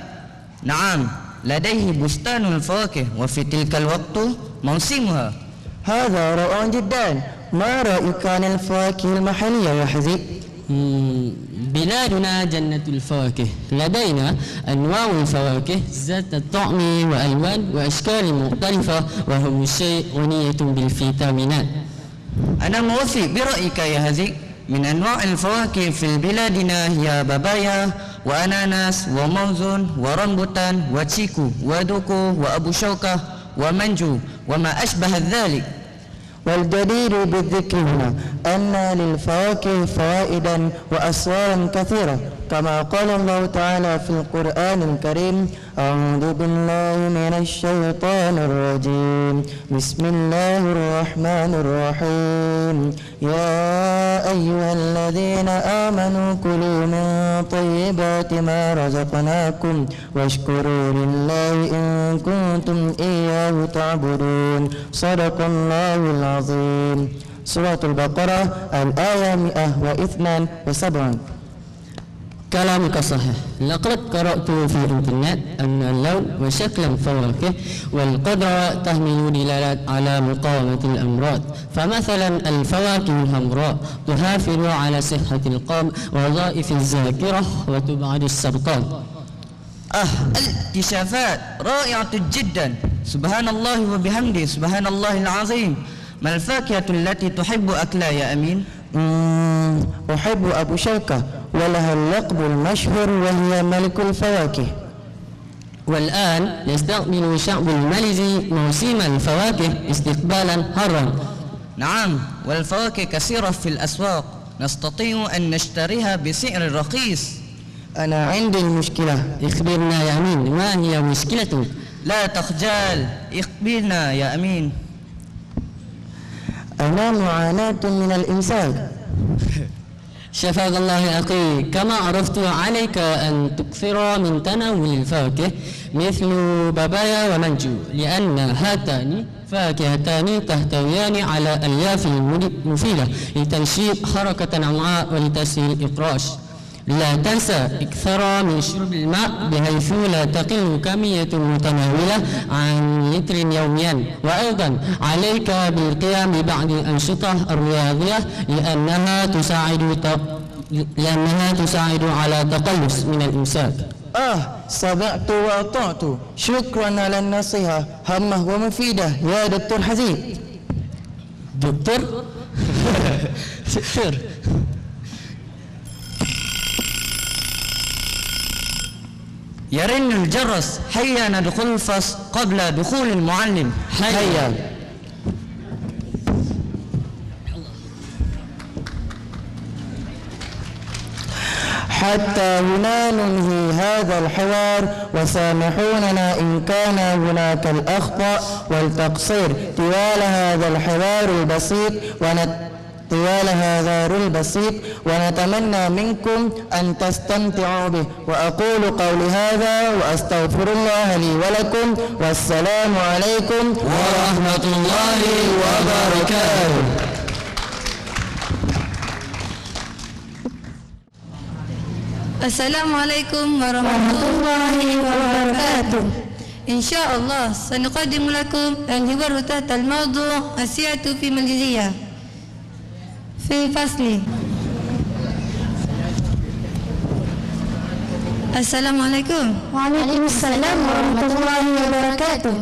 نعم، لديه بستان الفواكه وفي تلك الوقت موسمها. هذا رائع جدا. ما رأيك عن الفواكه المحلية يا حزي؟ بلادنا جنة الفواكه، لدينا أنواع الفواكه ذات الطعم وألوان وأشكال مختلفة، وهم شيء غنية بالفيتامينات. أنا موافق برأيك يا هذي. من أنواع الفواكه في بلادنا هي بابايا وأناناس وموز ورمبوتان وتشيكو ودوكو وأبو شوكة ومنجو وما أشبه ذلك. والجدير بالذكر هنا أن للفواكه فوائدا وأسرارا كثيرة، كما قال الله تعالى في القرآن الكريم: أعوذ بالله من الشيطان الرجيم، بسم الله الرحمن الرحيم، يا أيها الذين آمنوا كلوا من طيبات ما رزقناكم واشكروا لله إن كنتم إياه تعبدون. صدق الله العظيم. سورة البقرة الآية 172. كلامك صحيح. لقد قرأت في الإنترنت أن اللون وشكل الفواكه والقدرة تحمل دلالات على مقاومة الأمراض، فمثلا الفواكه الحمراء تحافظ على صحة القلب ووظائف الذاكرة وتبعد السرطان. الاكتشافات رائعة جدا. سبحان الله وبحمده، سبحان الله العظيم. ما الفاكهة التي تحب أكلها يا أمين؟ أحب أبو شوكة، ولها اللقب المشهور وهي ملك الفواكه. والآن يستقبل الشعب الماليزي موسم الفواكه استقبالا حرا. نعم، والفواكه كثيرة في الأسواق، نستطيع أن نشتريها بسعر رخيص. أنا عندي المشكلة. اخبرنا يا أمين، ما هي مشكلتك؟ لا تخجل، اخبرنا يا أمين. أنا معاناة من الإمساك. شفاك الله يا أخي. كما عرفت عليك أن تكثر من تناول الفواكه مثل بابايا ومنجو، لأن هاتان فاكهتان تحتويان على ألياف مفيدة لتنشيط حركة الأمعاء ولتسهيل الإقراش. لا تنسى إكثر من شرب الماء بحيث لا تقل كمية متناولة عن لتر يوميا، وأيضا عليك بالقيام ببعض الأنشطة الرياضية لأنها تساعد على التخلص من الإمساك. سمعت وأطعت. شكرا على النصيحة، هامة ومفيدة يا دكتور حزين. دكتور؟ دكتور. يرن الجرس، هيا ندخل الفصل قبل دخول المعلم. هيا. حتى هنا ننهي هذا الحوار، وسامحوننا إن كان هناك الأخطاء والتقصير طوال هذا الحوار البسيط ونتمنى منكم أن تستمتعوا به. وأقول قولي هذا وأستغفر الله لي ولكم، والسلام عليكم ورحمة الله وبركاته. السلام عليكم ورحمة الله وبركاته. إن شاء الله سنقدم لكم الحوار تحت الموضوع السياحة في ماليزيا في فصل. السلام عليكم. وعليكم السلام ورحمة الله وبركاته.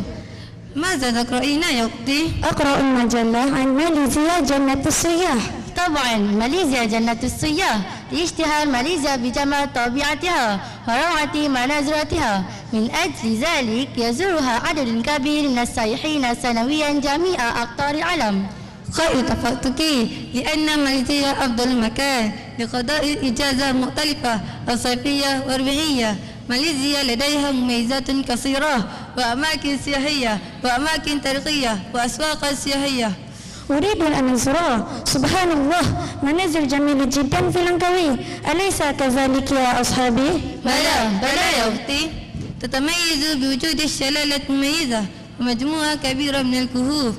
ماذا تقرأين يا أختي؟ أقرأ المجلة عن ماليزيا جنة السياح. طبعا ماليزيا جنة السياح، اشتهر ماليزيا بجمال طبيعتها وروعة مناظرها، من أجل ذلك يزورها عدد كبير من السائحين سنويا جميع أقطار العالم. قد اتفقتك لأن ماليزيا أفضل مكان لقضاء إجازة مختلفة الصيفية والربيعية. ماليزيا لديها مميزات كثيرة وأماكن سياحية وأماكن تاريخية وأسواق سياحية. أريد أن أزورها. سبحان الله، منازل جميلة جدا في لانكاوي، أليس كذلك يا أصحابي؟ بلى يا أختي، تتميز بوجود الشلالات مميزة ومجموعة كبيرة من الكهوف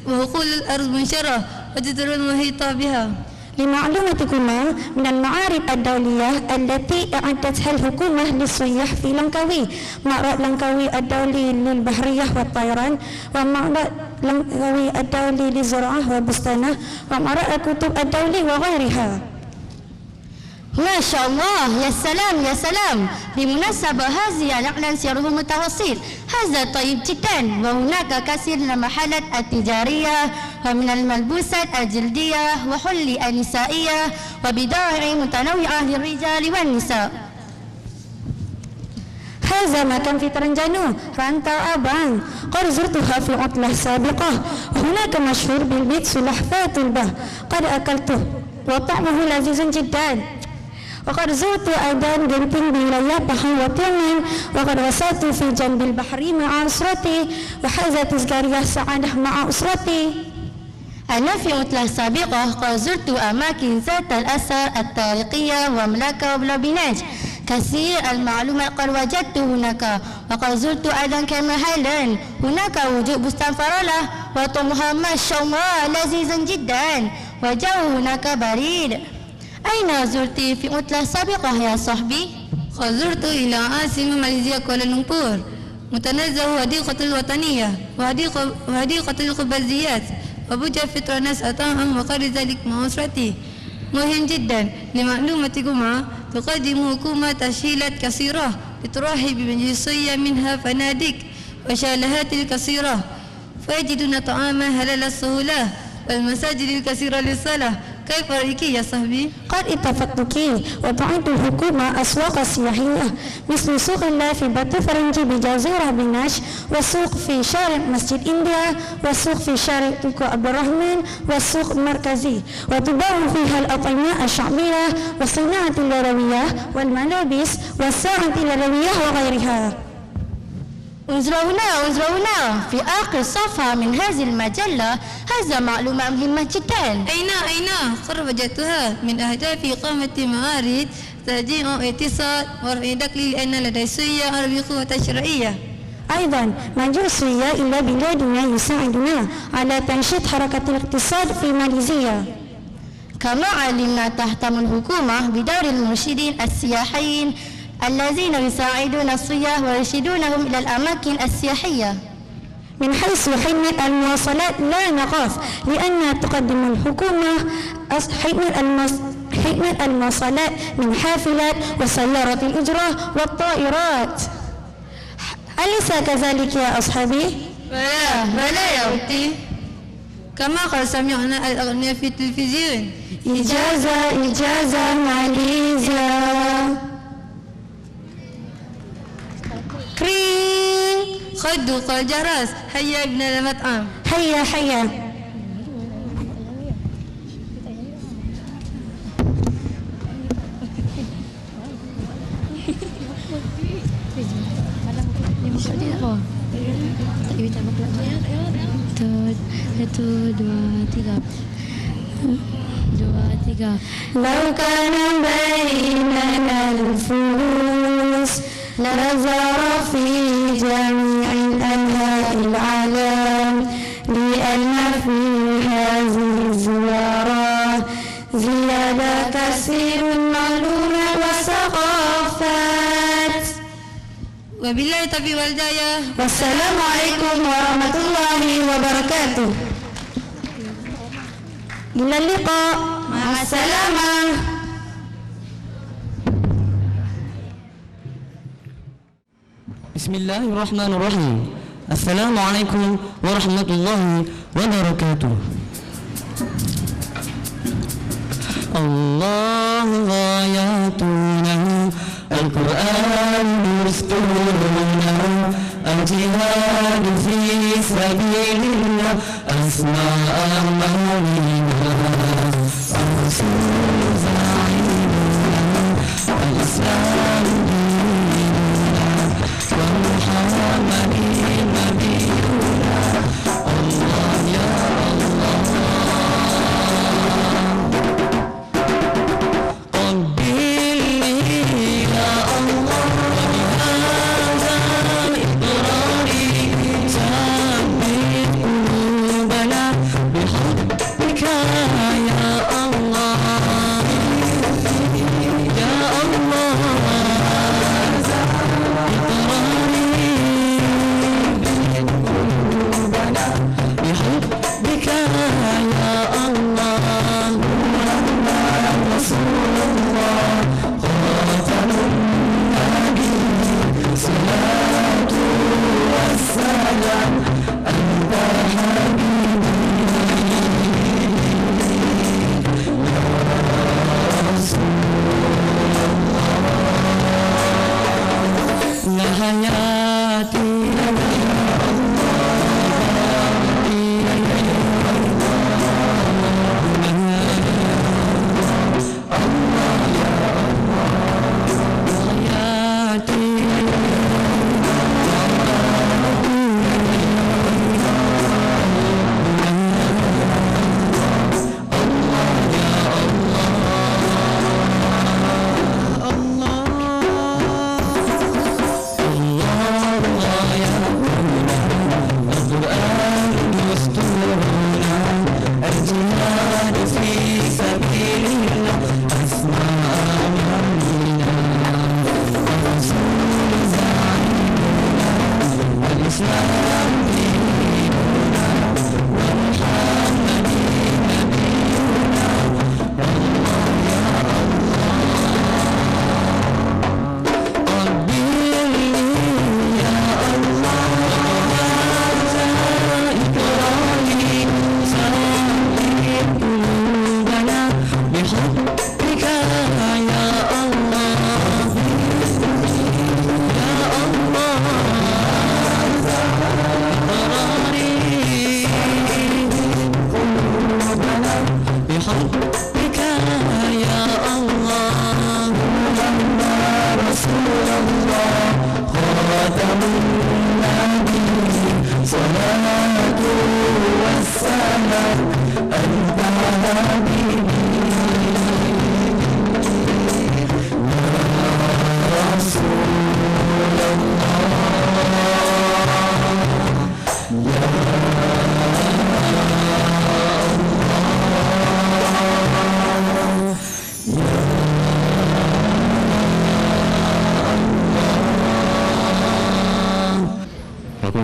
وحقول الأرض منشرة وجزر المحيطة بها. لمعلومتكما من المعارف الدولية التي أعدتها الحكومة للسياح في لانكاوي، معرض لانكاوي الدولي للبحرية والطيران، ومعرض لانكاوي الدولي للزراعة والبستانة، ومعرض الكتب الدولي وغيرها. ما شاء الله، يا سلام يا سلام. بمناسبة هذه الأعلان سعره متوسط، هذا طيب جدا. وهناك كثير من المحلات التجارية ومن الملبوسات الجلدية وحل النسائية وبضائع متنوعة للرجال والنساء. هذا مكان في ترنجانو، رانتا أبان، قد زرتها في عطلة سابقة، وهناك مشهور بالبيت سلحفاة البه، قد أكلته وطعمه لذيذ جدا. وقد زرت أيضا جنبين بولاية بحر وتيمن، وقد وصلت في جنب البحر مع أسرتي، وحازت تذكارية سعادة مع أسرتي. أنا في عطلة سابقة قد زرت أماكن ذات الأثر التاريخية وملاكة وبلابيناج. كثير المعلومات قد وجدت هناك. وقد زرت أيضا كاميرون هايلاند، هناك وجود بستان فرالة وطعمها ما شاء الله لذيذ جدا، والجو هناك بريد. أين زرت في عطلة سابقة يا صاحبي؟ قد زرت إلى عاصمة ماليزيا كوالالمبور، متنزه حديقة الوطنية وحديقة الخبزيات وبوجة فترانس أطعم وغير ذلك مع أسرتي. مهم جدا لمعلومتكم، تقدم حكومة تسهيلات كثيرة لترحب بالجنسية، منها فنادق وشاليهات الكثيرة، فيجدون طعاما حلال السهولة والمساجد الكثيرة للصلاة. كيف رأيك يا صاحبي؟ قد اتفقتك، وتعد الحكومة أسواق سياحية مثل سوق الله في باتو فرنجي بجزيرة بناش، وسوق في شارع مسجد إنديا، وسوق في شارع تلكو عبد الرحمن، والسوق المركزي، وتباع فيها الأطعمة الشعبية والصناعة اليدوية والملابس والساعة اليدوية وغيرها. انظروا هنا في آخر صفحة من هذه المجلة، هذا معلومة مهمة جدا. أين قد وجدتها؟ من أهداف إقامة معارض تشجيع اقتصاد ورفع دخل، لأن لدى السورية قوة شرعية. أيضا مجيء السورية إلى بلادنا يساعدنا على تنشيط حركة الاقتصاد في ماليزيا. كما علمنا تهتم الحكومة بدور المرشدين السياحيين الذين يساعدون السياح ويرشدونهم إلى الأماكن السياحية. من حيث خدمة المواصلات لا نخاف، لأن تقدم الحكومة خدمة المواصلات من حافلات وسيارة الإجرة والطائرات. أليس كذلك يا أصحابي؟ بلى يا أختي، كما قد سمعنا الأغنية في التلفزيون. إجازة ماليزيا. كرين خدوا الجرس، هيا ابن المطعم، هيا. لو كان بيننا الفلوس لنظر في جميع أنحاء العالم، لأن في هذه الزيارة زيادة كثير المعلومات والثقافات. وبالله التوفيق والهداية، والسلام عليكم ورحمة الله وبركاته. إلى اللقاء، مع السلامة. بسم الله الرحمن الرحيم. السلام عليكم ورحمة الله وبركاته. الله غاياتنا القرآن دستورنا الجهاد في سبيل الله أسمى أمانينا الرسول زعيمنا الإسلام ديننا ومحمد نبينا الله يا الله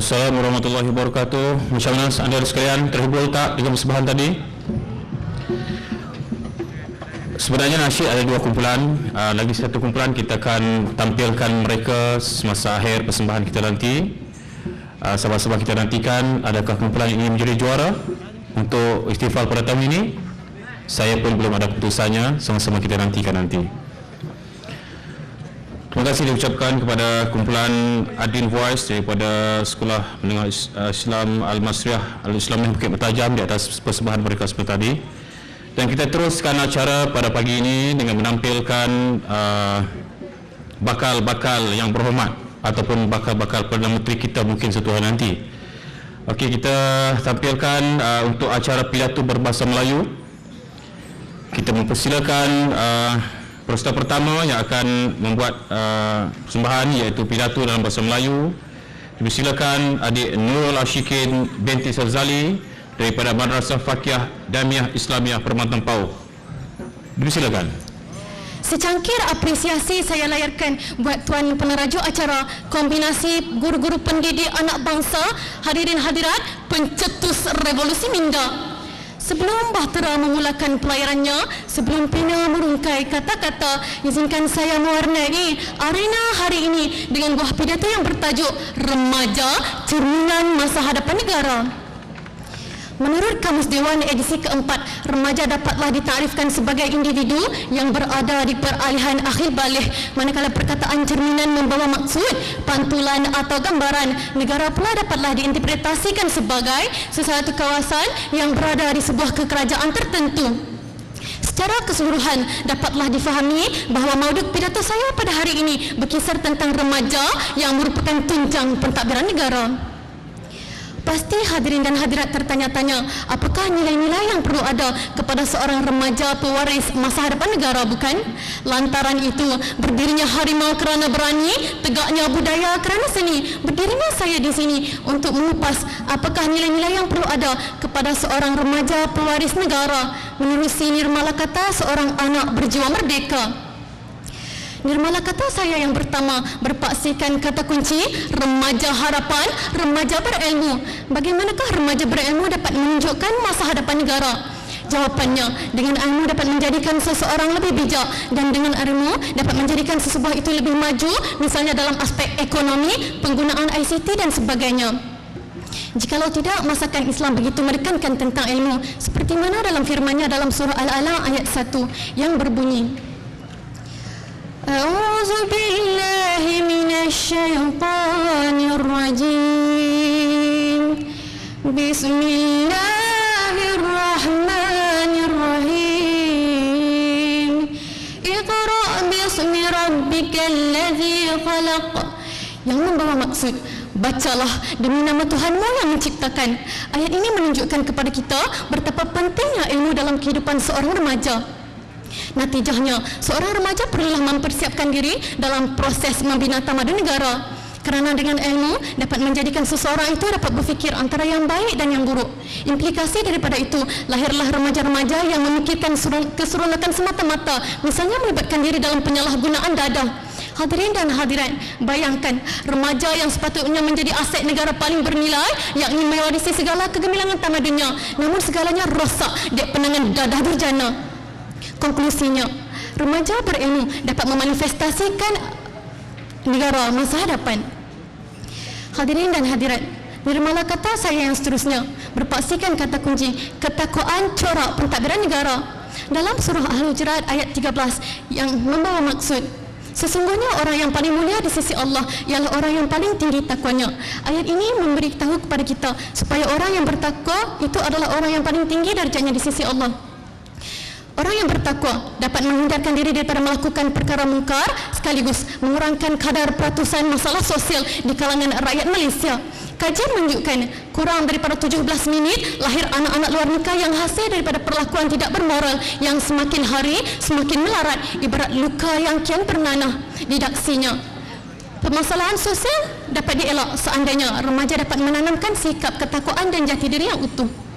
Assalamualaikum warahmatullahi wabarakatuh. Macam mana anda sekalian, terhibur tak dengan persembahan tadi? Sebenarnya nasyid ada dua kumpulan. Lagi satu kumpulan kita akan tampilkan mereka semasa akhir persembahan kita nanti. Sahabat-sahabat kita nantikan adakah kumpulan ini menjadi juara untuk ihtifal pada tahun ini. Saya pun belum ada keputusannya, sama-sama kita nantikan nanti. Terima kasih diucapkan kepada kumpulan Adin Voice daripada Sekolah Menengah Islam Al-Masriah Al-Islamiyah Bukit Bertajam di atas persembahan mereka seperti tadi. Dan kita teruskan acara pada pagi ini dengan menampilkan bakal-bakal yang berhormat ataupun bakal-bakal Perdana Menteri kita mungkin satu hari nanti. Okey, kita tampilkan untuk acara pidato berbahasa Melayu. Kita mempersilakan peserta pertama yang akan membuat persembahan iaitu pidato dalam bahasa Melayu. Dipersilakan adik Nurul Ashikin binti Sazali daripada Madrasah Fakih Damiah Islamiah Permatan Pau. Dipersilakan. Secangkir apresiasi saya layarkan buat tuan penerajuk acara kombinasi guru-guru pendidik anak bangsa, hadirin hadirat pencetus revolusi minda. Sebelum Bahtera memulakan pelayarannya, sebelum Pina merungkai kata-kata, izinkan saya mewarnai arena hari ini dengan buah pidato yang bertajuk Remaja Cerminan Masa Hadapan Negara. Menurut Kamus Dewan edisi keempat, remaja dapatlah ditarifkan sebagai individu yang berada di peralihan akhir balik, manakala perkataan cerminan membawa maksud, pantulan atau gambaran. Negara pula dapatlah diinterpretasikan sebagai sesuatu kawasan yang berada di sebuah kekerajaan tertentu. Secara keseluruhan dapatlah difahami bahawa maudud pidato saya pada hari ini berkisar tentang remaja yang merupakan tunjang pentadbiran negara. Pasti hadirin dan hadirat tertanya-tanya, apakah nilai-nilai yang perlu ada kepada seorang remaja pewaris masa hadapan negara, bukan? Lantaran itu, berdirinya harimau kerana berani, tegaknya budaya kerana seni. Berdirinya saya di sini untuk mengupas apakah nilai-nilai yang perlu ada kepada seorang remaja pewaris negara menerusi nirmala kata seorang anak berjiwa merdeka. Nirmala kata saya yang pertama berpaksikan kata kunci remaja harapan, remaja berilmu. Bagaimanakah remaja berilmu dapat menunjukkan masa hadapan negara? Jawapannya, dengan ilmu dapat menjadikan seseorang lebih bijak, dan dengan ilmu dapat menjadikan sesebuah itu lebih maju, misalnya dalam aspek ekonomi, penggunaan ICT dan sebagainya. Jikalau tidak, masakan Islam begitu menekankan tentang ilmu, seperti mana dalam firman-Nya dalam surah Al-Alaq ayat 1 yang berbunyi, A'udzu billahi minasyaitonir rajim. Bismillahirrahmanirrahim. Iqra' bismi rabbikal ladzi khalaq. Yang membawa maksud, bacalah demi nama Tuhanmu yang menciptakan. Ayat ini menunjukkan kepada kita betapa pentingnya ilmu dalam kehidupan seorang remaja. Natijahnya, seorang remaja perlulah mempersiapkan diri dalam proses membina tamadun negara. Kerana dengan ilmu dapat menjadikan seseorang itu dapat berfikir antara yang baik dan yang buruk. Implikasi daripada itu, lahirlah remaja-remaja yang memikirkan keseronokan semata-mata, misalnya melibatkan diri dalam penyalahgunaan dadah. Hadirin dan hadirat, bayangkan remaja yang sepatutnya menjadi aset negara paling bernilai, yakni mewarisi segala kegemilangan tamadunnya, namun segalanya rosak di penangan dadah durjana. Konklusinya, remaja berilmu dapat memanifestasikan negara masa hadapan. Hadirin dan hadirat, nirmala kata saya yang seterusnya berpaksikan kata kunci ketakwaan corak pentadbiran negara dalam surah Al-Hujurat ayat 13 yang membawa maksud, sesungguhnya orang yang paling mulia di sisi Allah ialah orang yang paling tinggi takwanya. Ayat ini memberi tahu kepada kita supaya orang yang bertakwa itu adalah orang yang paling tinggi darjatnya di sisi Allah. Orang yang bertakwa dapat menghindarkan diri daripada melakukan perkara mungkar sekaligus mengurangkan kadar peratusan masalah sosial di kalangan rakyat Malaysia. Kajian menunjukkan kurang daripada 17 minit lahir anak-anak luar nikah yang hasil daripada perlakuan tidak bermoral yang semakin hari semakin melarat, ibarat luka yang kian bernanah di daksinya. Permasalahan sosial dapat dielak seandainya remaja dapat menanamkan sikap ketakwaan dan jati diri yang utuh.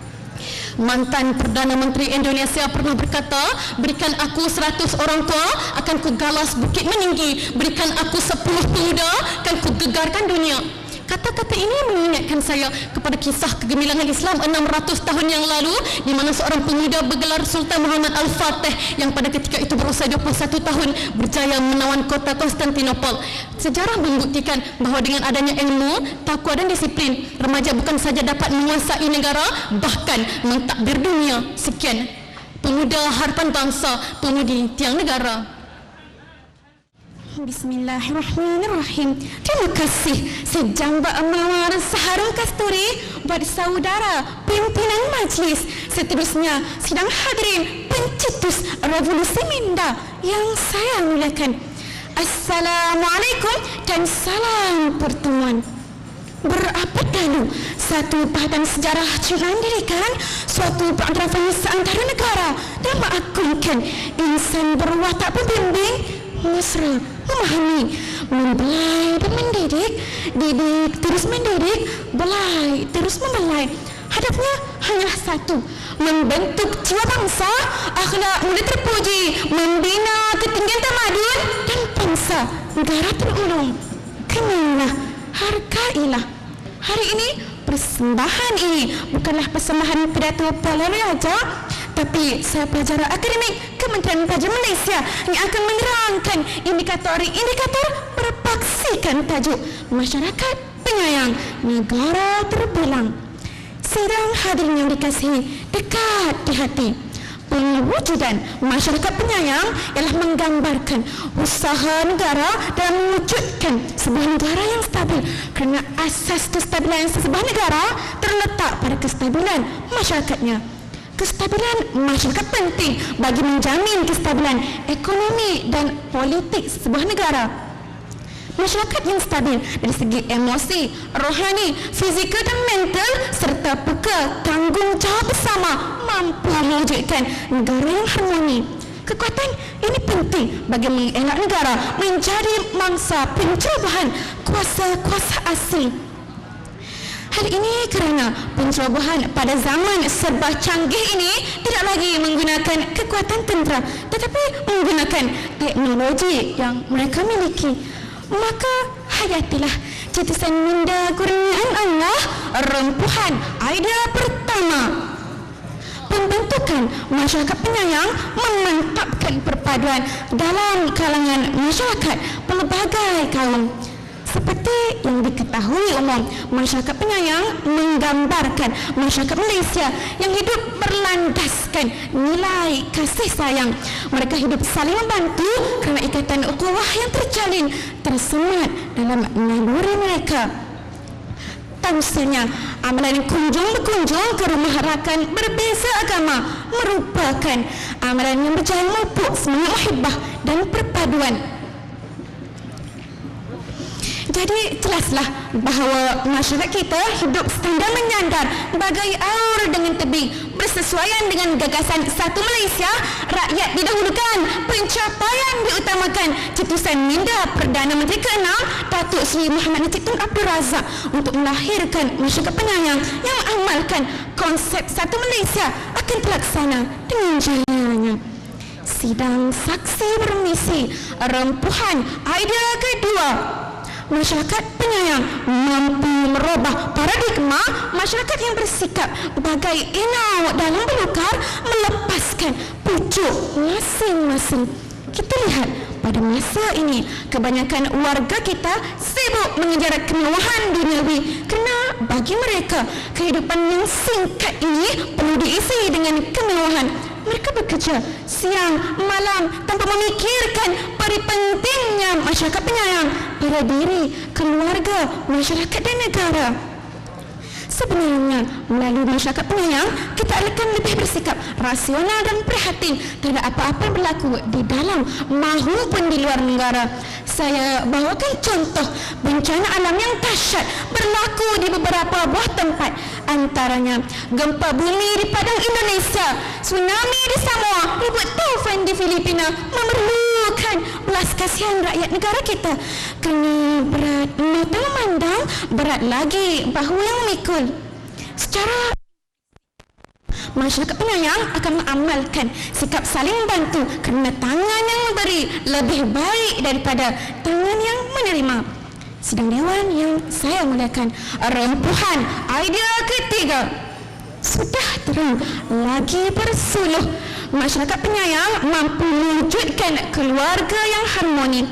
Mantan Perdana Menteri Indonesia pernah berkata, berikan aku 100 orang tua, akan ku galas bukit meninggi. Berikan aku 10 pemuda, akan ku gegarkan dunia. Kata-kata ini mengingatkan saya kepada kisah kegemilangan Islam 600 tahun yang lalu, di mana seorang pemuda bergelar Sultan Muhammad Al-Fatih yang pada ketika itu berusia 21 tahun berjaya menawan kota Konstantinopel. Sejarah membuktikan bahawa dengan adanya ilmu, takwa dan disiplin, remaja bukan saja dapat menguasai negara, bahkan mentadbir dunia. Sekian, pemuda harapan bangsa, pemudi tiang negara. Bismillahirrahmanirrahim. Terima kasih sejamba mawar seharum kasturi buat saudara pimpinan majlis. Seterusnya sidang hadirin pencetus revolusi minda yang saya muliakan. Assalamualaikum dan salam pertemuan. Berabad lalu, satu badan sejarah telah mendirikan suatu pengadrafan seantara negara dan mengagungkan insan berwatak pembimbing, mesra, memahami, membelai dan mendidik, didik terus mendidik, belai terus membelai. Hadapnya hanya satu, membentuk jiwa bangsa, akhlak mulia terpuji, membina ketinggian tamadun dan bangsa negara terulung. Kenanglah, hargailah. Hari ini persembahan ini bukanlah persembahan pidato Perdana Raja, tapi saya pelajar akademik Kementerian Pelajar Malaysia yang akan menerangkan indikator berpaksikan tajuk masyarakat penyayang negara terbilang. Sidang hadirin yang dikasihi, dekat di hati, pewujudan masyarakat penyayang ialah menggambarkan usaha negara dalam mewujudkan sebuah negara yang stabil, kerana asas kestabilan sebuah negara terletak pada kestabilan masyarakatnya. Kestabilan masyarakat penting bagi menjamin kestabilan ekonomi dan politik sebuah negara. Masyarakat yang stabil dari segi emosi, rohani, fizikal dan mental serta peka tanggungjawab bersama mampu mewujudkan negara yang harmoni. Kekuatan ini penting bagi mengelak negara menjadi mangsa pencerobohan kuasa-kuasa asing. Hal ini kerana pencerobohan pada zaman serba canggih ini tidak lagi menggunakan kekuatan tentera tetapi menggunakan teknologi yang mereka miliki. Maka hayatilah cetusan minda kurniaan Allah, rempuhan idea pertama. Pembentukan masyarakat penyayang memantapkan perpaduan dalam kalangan masyarakat pelbagai kaum. Seperti yang diketahui umum, masyarakat penyayang menggambarkan masyarakat Malaysia yang hidup berlandaskan nilai kasih sayang. Mereka hidup saling membantu kerana ikatan ukhuwah yang terjalin tersemat dalam naluri mereka. Tausanya, amalan kunjung-berkunjung ke rumah rakan berbeza agama merupakan amalan yang berjalan mupuk semangat muhibbah dan perpaduan. Jadi jelaslah bahawa masyarakat kita hidup standar menyandar bagai aur dengan tebing, bersesuaian dengan gagasan satu Malaysia, rakyat didahulukan, pencapaian diutamakan. Cetusan minda Perdana Menteri ke-6 Datuk Seri Muhammad Najib Tun Abdul Razak untuk melahirkan masyarakat penyayang yang mengamalkan konsep satu Malaysia akan terlaksana dengan jalannya. Sidang saksi bermisi rempuhan idea kedua. Masyarakat penyayang mampu merubah paradigma masyarakat yang bersikap bagai inau dalam belukar melepaskan pucuk masing-masing. Kita lihat pada masa ini kebanyakan warga kita sibuk mengejar kemewahan duniawi kerana bagi mereka kehidupan yang singkat ini perlu diisi dengan kemewahan. Mereka bekerja siang, malam tanpa memikirkan peri pentingnya masyarakat penyayang pada diri, keluarga, masyarakat dan negara. Sebenarnya, melalui masyarakat penyayang, kita akan lebih bersikap rasional dan prihatin terhadap apa-apa yang berlaku di dalam maupun di luar negara. Saya bawakan contoh bencana alam yang dahsyat berlaku di beberapa buah tempat. Antaranya gempa bumi di Padang Indonesia, tsunami di Samoa, ribut taufan di Filipina memerlukan belas kasihan rakyat negara kita. Kerana berat mata memandang, berat lagi bahu yang memikul. Secara masyarakat penyayang akan mengamalkan sikap saling membantu kerana tangan yang memberi lebih baik daripada tangan yang menerima. Sidang Dewan yang saya muliakan, rempuhan idea ketiga. Sudah terang lagi bersuluh, masyarakat penyayang mampu mewujudkan keluarga yang harmoni.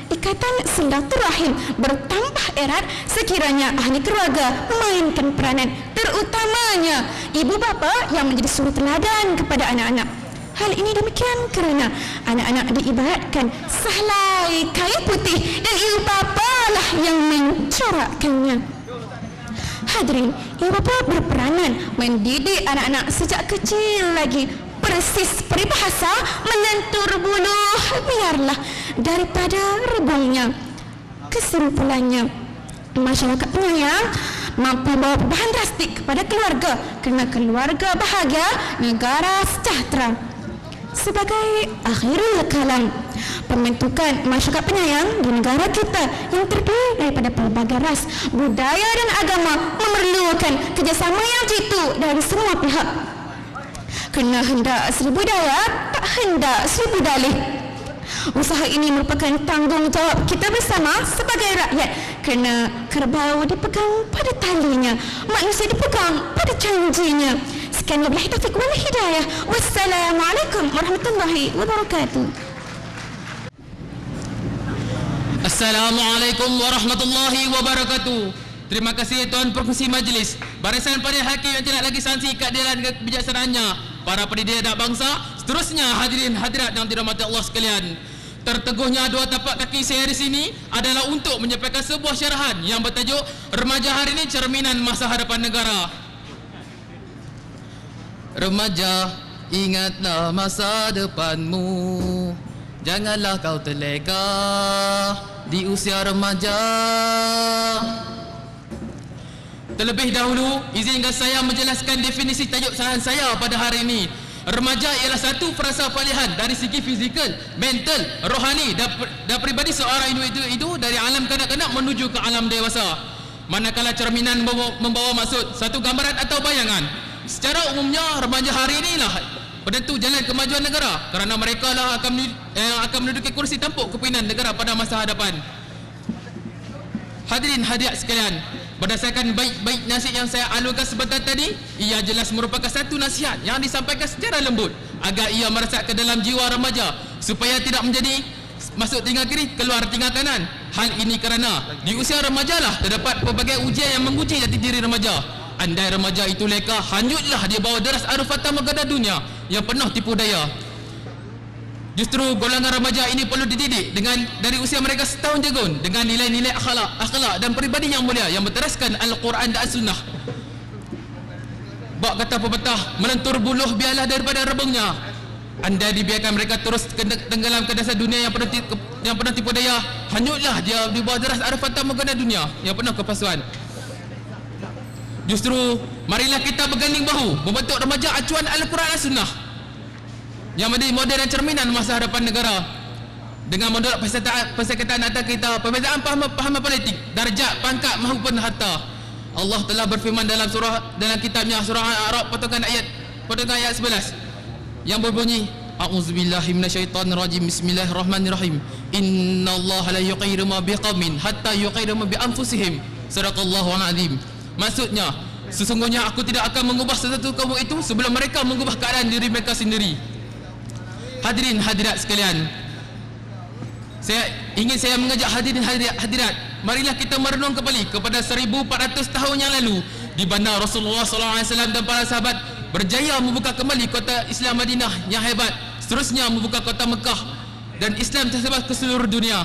Ikatan silaturahim bertambah erat sekiranya ahli keluarga memainkan peranan, terutamanya ibu bapa yang menjadi suri teladan kepada anak-anak. Hal ini demikian kerana anak-anak diibaratkan sehelai kain putih dan ibu bapa lah yang mencorakkannya. Hadirin, ibu bapa berperanan mendidik anak-anak sejak kecil lagi. Persis peribahasa menentur bulu biarlah daripada rebungnya. Kesimpulannya, masyarakat penyayang mampu bawa perubahan drastik kepada keluarga kerana keluarga bahagia, negara sejahtera. Sebagai akhirul kalam, pembentukan masyarakat penyayang di negara kita yang terdiri daripada pelbagai ras, budaya dan agama memerlukan kerjasama yang jitu dari semua pihak. Kerana hendak seribu daya, tak hendak seribu dalih. Usaha ini merupakan tanggungjawab kita bersama sebagai rakyat kerana kerbau dipegang pada talinya, manusia dipegang pada janjinya. Sekian wabillahi taufiq wal hidayah. Wassalamualaikum warahmatullahi wabarakatuh. Assalamualaikum warahmatullahi wabarakatuh. Terima kasih Tuan Pengerusi Majlis, Barisan Para Hakim yang tidak lagi sanksi keadilan dan kebijaksanaannya, para pendidik anak bangsa, seterusnya hadirin hadirat yang dirahmati Allah sekalian. Terteguhnya dua tapak kaki saya di sini adalah untuk menyampaikan sebuah syarahan yang bertajuk Remaja Hari Ini Cerminan Masa Hadapan Negara. Remaja, ingatlah masa depanmu, janganlah kau terleka di usia remaja. Terlebih dahulu, izinkan saya menjelaskan definisi tajuk syarahan saya pada hari ini. Remaja ialah satu frasa palihan dari segi fizikal, mental, rohani dan peribadi seorang individu dari alam kanak-kanak menuju ke alam dewasa. Manakala cerminan membawa maksud satu gambaran atau bayangan. Secara umumnya, remaja hari inilah penentu jalan kemajuan negara, kerana mereka lah akan menduduki kursi tampuk kepimpinan negara pada masa hadapan. Hadirin hadirat sekalian, berdasarkan baik-baik nasihat yang saya alurkan sebentar tadi, ia jelas merupakan satu nasihat yang disampaikan secara lembut agar ia meresap ke dalam jiwa remaja supaya tidak menjadi masuk tinggal kiri, keluar tinggal kanan. Hal ini kerana di usia remaja lah terdapat pelbagai ujian yang menguji jati diri remaja. Andai remaja itu leka, hanyutlah dia bawa deras arus fata megana dunia yang penuh tipu daya. Justru golongan remaja ini perlu dididik dari usia mereka setahun jagung dengan nilai-nilai akhlak dan peribadi yang mulia yang berteraskan Al-Quran dan As-Sunnah. Bak kata pepatah, melentur buluh biarlah daripada rebungnya. Andai dibiarkan mereka terus tenggelam ke dasar dunia yang penuh tipu daya, hanyutlah dia di bawah deras arus fata megana dunia yang penuh kepalsuan. Justru marilah kita berganding bahu membentuk remaja acuan Al-Quran dan As-Sunnah yang menjadi model dan cerminan masa hadapan negara dengan model persekutuan antara kita, perbezaan pahaman politik, darjat, pangkat maupun harta. Allah telah berfirman dalam kitabnya surah Al-A'raf potongan ayat 11 yang berbunyi, A'udzubillahi minasyaitonirrajim, bismillahirrahmanirrahim, innallaha la yughayyiru ma biqaumin hatta yughayyiru ma bi anfusihim, sadaqallahu azim. Maksudnya, sesungguhnya aku tidak akan mengubah sesuatu kaum itu sebelum mereka mengubah keadaan diri mereka sendiri. Hadirin hadirat sekalian, saya mengajak hadirin hadirat, marilah kita merenung kembali kepada 1400 tahun yang lalu, di mana Rasulullah SAW dan para sahabat berjaya membuka kembali kota Islam Madinah yang hebat, seterusnya membuka kota Mekah, dan Islam tersebar ke seluruh dunia.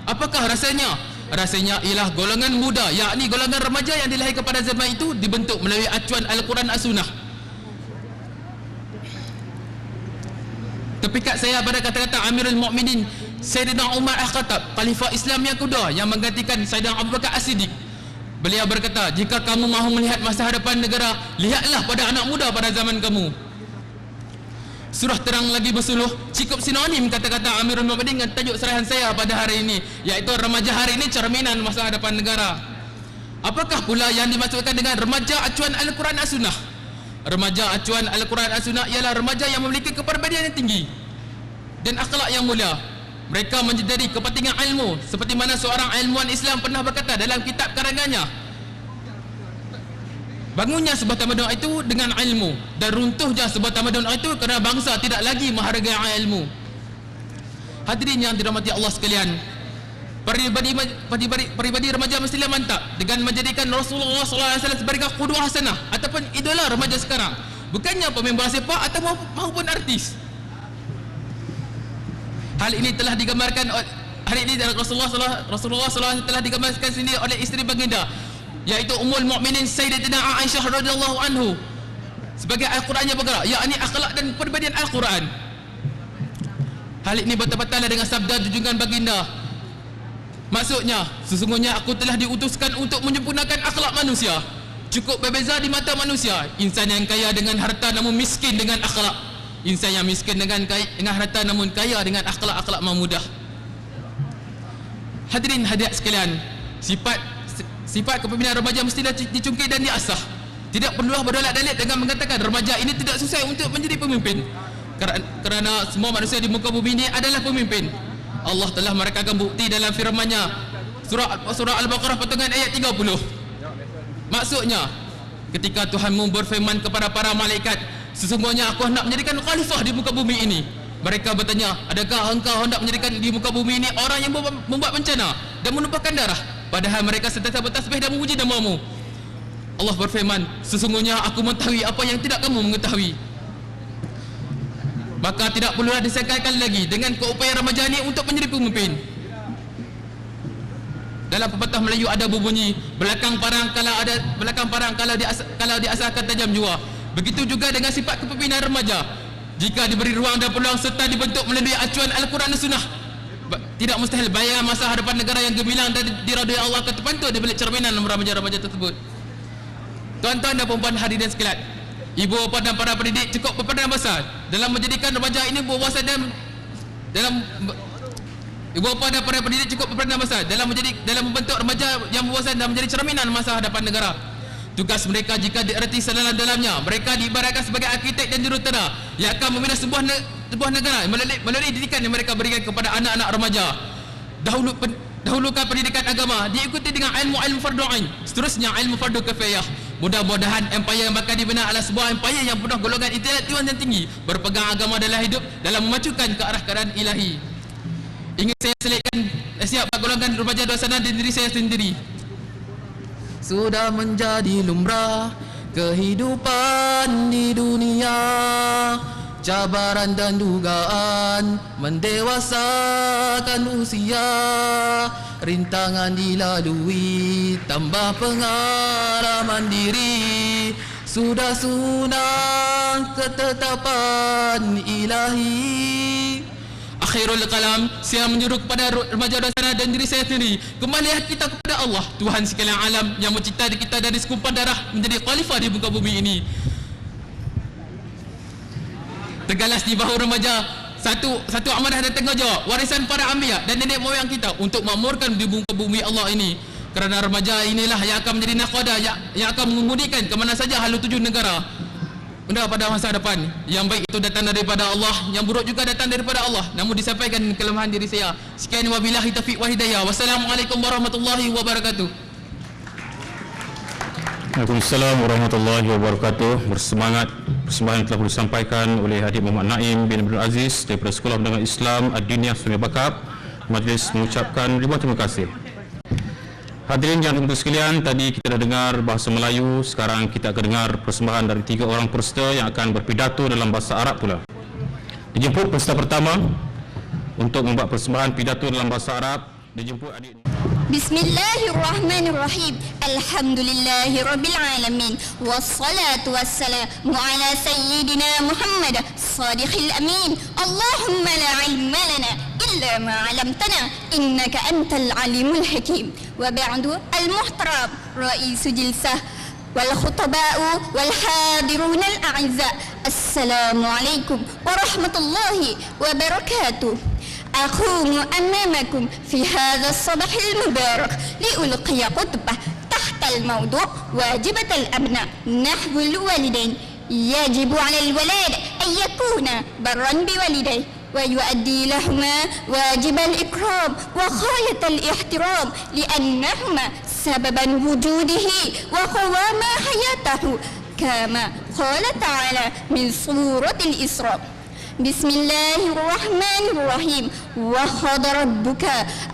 Apakah rasanya? Rasanya ialah golongan muda, yakni golongan remaja yang dilahirkan pada zaman itu dibentuk melalui acuan Al-Quran As-Sunnah. Terpikat saya pada kata-kata Amirul Mukminin Sayyidina Umar Al-Khattab, Khalifah Islam yang kedua yang menggantikan Sayyidina Abu Bakar As-Siddiq. Beliau berkata, jika kamu mahu melihat masa hadapan negara, lihatlah pada anak muda pada zaman kamu. Surah terang lagi bersuluh, cukup sinonim kata-kata Amirul Mukminin dengan tajuk serahan saya pada hari ini, iaitu remaja hari ini cerminan masa hadapan negara. Apakah pula yang dimaksudkan dengan remaja acuan Al-Quran As-Sunnah? Remaja acuan Al-Quran As-Sunnah ialah remaja yang memiliki kepribadian yang tinggi dan akhlak yang mulia. Mereka menjadi kepentingan ilmu, seperti mana seorang ilmuwan Islam pernah berkata dalam kitab karangannya, bangunnya sebuah tamadun itu dengan ilmu, dan runtuhnya sebuah tamadun itu kerana bangsa tidak lagi menghargai ilmu. Hadirin yang dirahmati Allah sekalian, peribadi remaja mestilah mantap dengan menjadikan Rasulullah SAW sebagai qudwah hasanah ataupun idola remaja sekarang, bukannya pemain bola sepak atau maupun artis. Hal ini telah digambarkan Rasulullah SAW telah digambarkan sendiri oleh isteri baginda, yaitu Ummul Mukminin Sayyidatina Aisyah radhiyallahu anhu sebagai Al-Qurannya bergerak, yakni akhlak dan perbedaan Al-Quran. Hal ini bertepatan dengan sabda junjungan baginda, maksudnya, sesungguhnya aku telah diutuskan untuk menyempurnakan akhlak manusia. Cukup berbeza di mata manusia, insan yang kaya dengan harta namun miskin dengan akhlak, insan yang miskin dengan harta namun kaya dengan akhlak memudah. Hadirin hadirat sekalian, sifat kepimpinan remaja mestilah dicungkil dan diasah. Tidak perlulah berdalak-dalik dengan mengatakan remaja ini tidak sesuai untuk menjadi pemimpin, kerana semua manusia di muka bumi ini adalah pemimpin. Allah telah merekakan bukti dalam firman-Nya, surah Al-Baqarah potongan ayat 30. Maksudnya, ketika Tuhanmu berfirman kepada para malaikat, sesungguhnya aku hendak menjadikan khalifah di muka bumi ini. Mereka bertanya, adakah engkau hendak menjadikan di muka bumi ini orang yang membuat bencana dan menumpahkan darah? padahal mereka sentiasa bertasbih dan memuji nama-Mu. Allah berfirman, sesungguhnya aku mengetahui apa yang tidak kamu mengetahui. Maka tidak perlulah disekalkan lagi dengan keupayaan remaja ini untuk menjadi pemimpin. Dalam pepatah Melayu ada berbunyi, belakang parang kalau diasahkan tajam jua. Begitu juga dengan sifat kepemimpinan remaja. Jika diberi ruang dan peluang serta dibentuk melalui acuan Al-Quran dan Sunnah, tidak mustahil bayang masa hadapan negara yang gemilang dan diridhai Allah akan terpantul di balik cerminan remaja-remaja tersebut. Tuan-tuan dan puan-puan hadirin sekalian, ibu bapa dan para pendidik cukup berperanan besar dalam menjadikan remaja ini berwawasan dan ibu bapa dan para pendidik cukup berperanan besar dalam membentuk remaja yang berwawasan dan menjadi cerminan masa hadapan negara. Tugas mereka jika dierti sedalam-dalamnya, mereka diibaratkan sebagai arkitek dan jurutera yang akan membina sebuah negara melalui didikan yang mereka berikan kepada anak-anak remaja. Dahulukan pendidikan agama diikuti dengan ilmu fardu ain, seterusnya ilmu fardu kifayah. Mudah-mudahan empayar yang bakal dibina adalah sebuah empayar yang penuh golongan intelektual yang tinggi, berpegang agama dalam hidup dalam memacukan ke arah keadaan ilahi. Ingin saya selitkan siap golongan remaja di sana dan diri saya sendiri. Sudah menjadi lumrah kehidupan di dunia, cabaran dan dugaan mendewasakan usia, rintangan dilalui tambah pengalaman diri, sudah sunah ketetapan ilahi. Akhirul kalam, saya menyuruh kepada remaja dan sana dan diri saya sendiri, kembalilah kita kepada Allah, Tuhan sekalian alam yang mencipta kita dari segumpal darah menjadi khalifah di muka bumi ini. Tergalas di bahu remaja satu amanah dan tanggungjawab warisan para anbiya dan nenek moyang kita untuk makmurkan di muka bumi Allah ini. Kerana remaja inilah yang akan menjadi nakoda yang akan mengemudikan ke mana saja halu tuju negara pada masa depan. Yang baik itu datang daripada Allah, yang buruk juga datang daripada Allah, namun disampaikan kelemahan diri saya. Sekian wabillahi taufiq wa hidayah. Wassalamualaikum warahmatullahi wabarakatuh. Waalaikumsalam warahmatullahi wabarakatuh. Bersemangat persembahan telah disampaikan oleh Hadir Muhammad Naim bin Abdul Aziz daripada Sekolah Menengah Islam Ad-Diniyah Sungai Bakap. Majlis mengucapkan ribuan terima kasih. Hadirin yang dimuliakan sekalian, tadi kita dah dengar bahasa Melayu, sekarang kita akan dengar persembahan dari 3 orang peserta yang akan berpidato dalam bahasa Arab pula. Dijemput peserta pertama untuk membuat persembahan pidato dalam bahasa Arab. Dijemput adik. Bismillahirrahmanirrahim. Alhamdulillahi rabbil alamin. Wassalatu wassalamu ala sayyidina Muhammad sadiqil amin. Allahumma la ilma lana illa ma 'allamtana innaka antal alimul hakim. Wa ba'du al-muhtaram ra'isu jilsah wal khutaba'u wal hadirun al-a'izza. Assalamualaikum warahmatullahi wabarakatuh. أقوم أمامكم في هذا الصباح المبارك لألقي خطبة تحت الموضوع واجبة الأبناء نحو الوالدين. يجب على الولد أن يكون برا بوالديه ويؤدي لهما واجب الإكرام وغاية الاحترام لأنهما سببا وجوده وقوام حياته كما قال تعالى من سورة الإسراء. بسم الله الرحمن الرحيم. وقضى ربك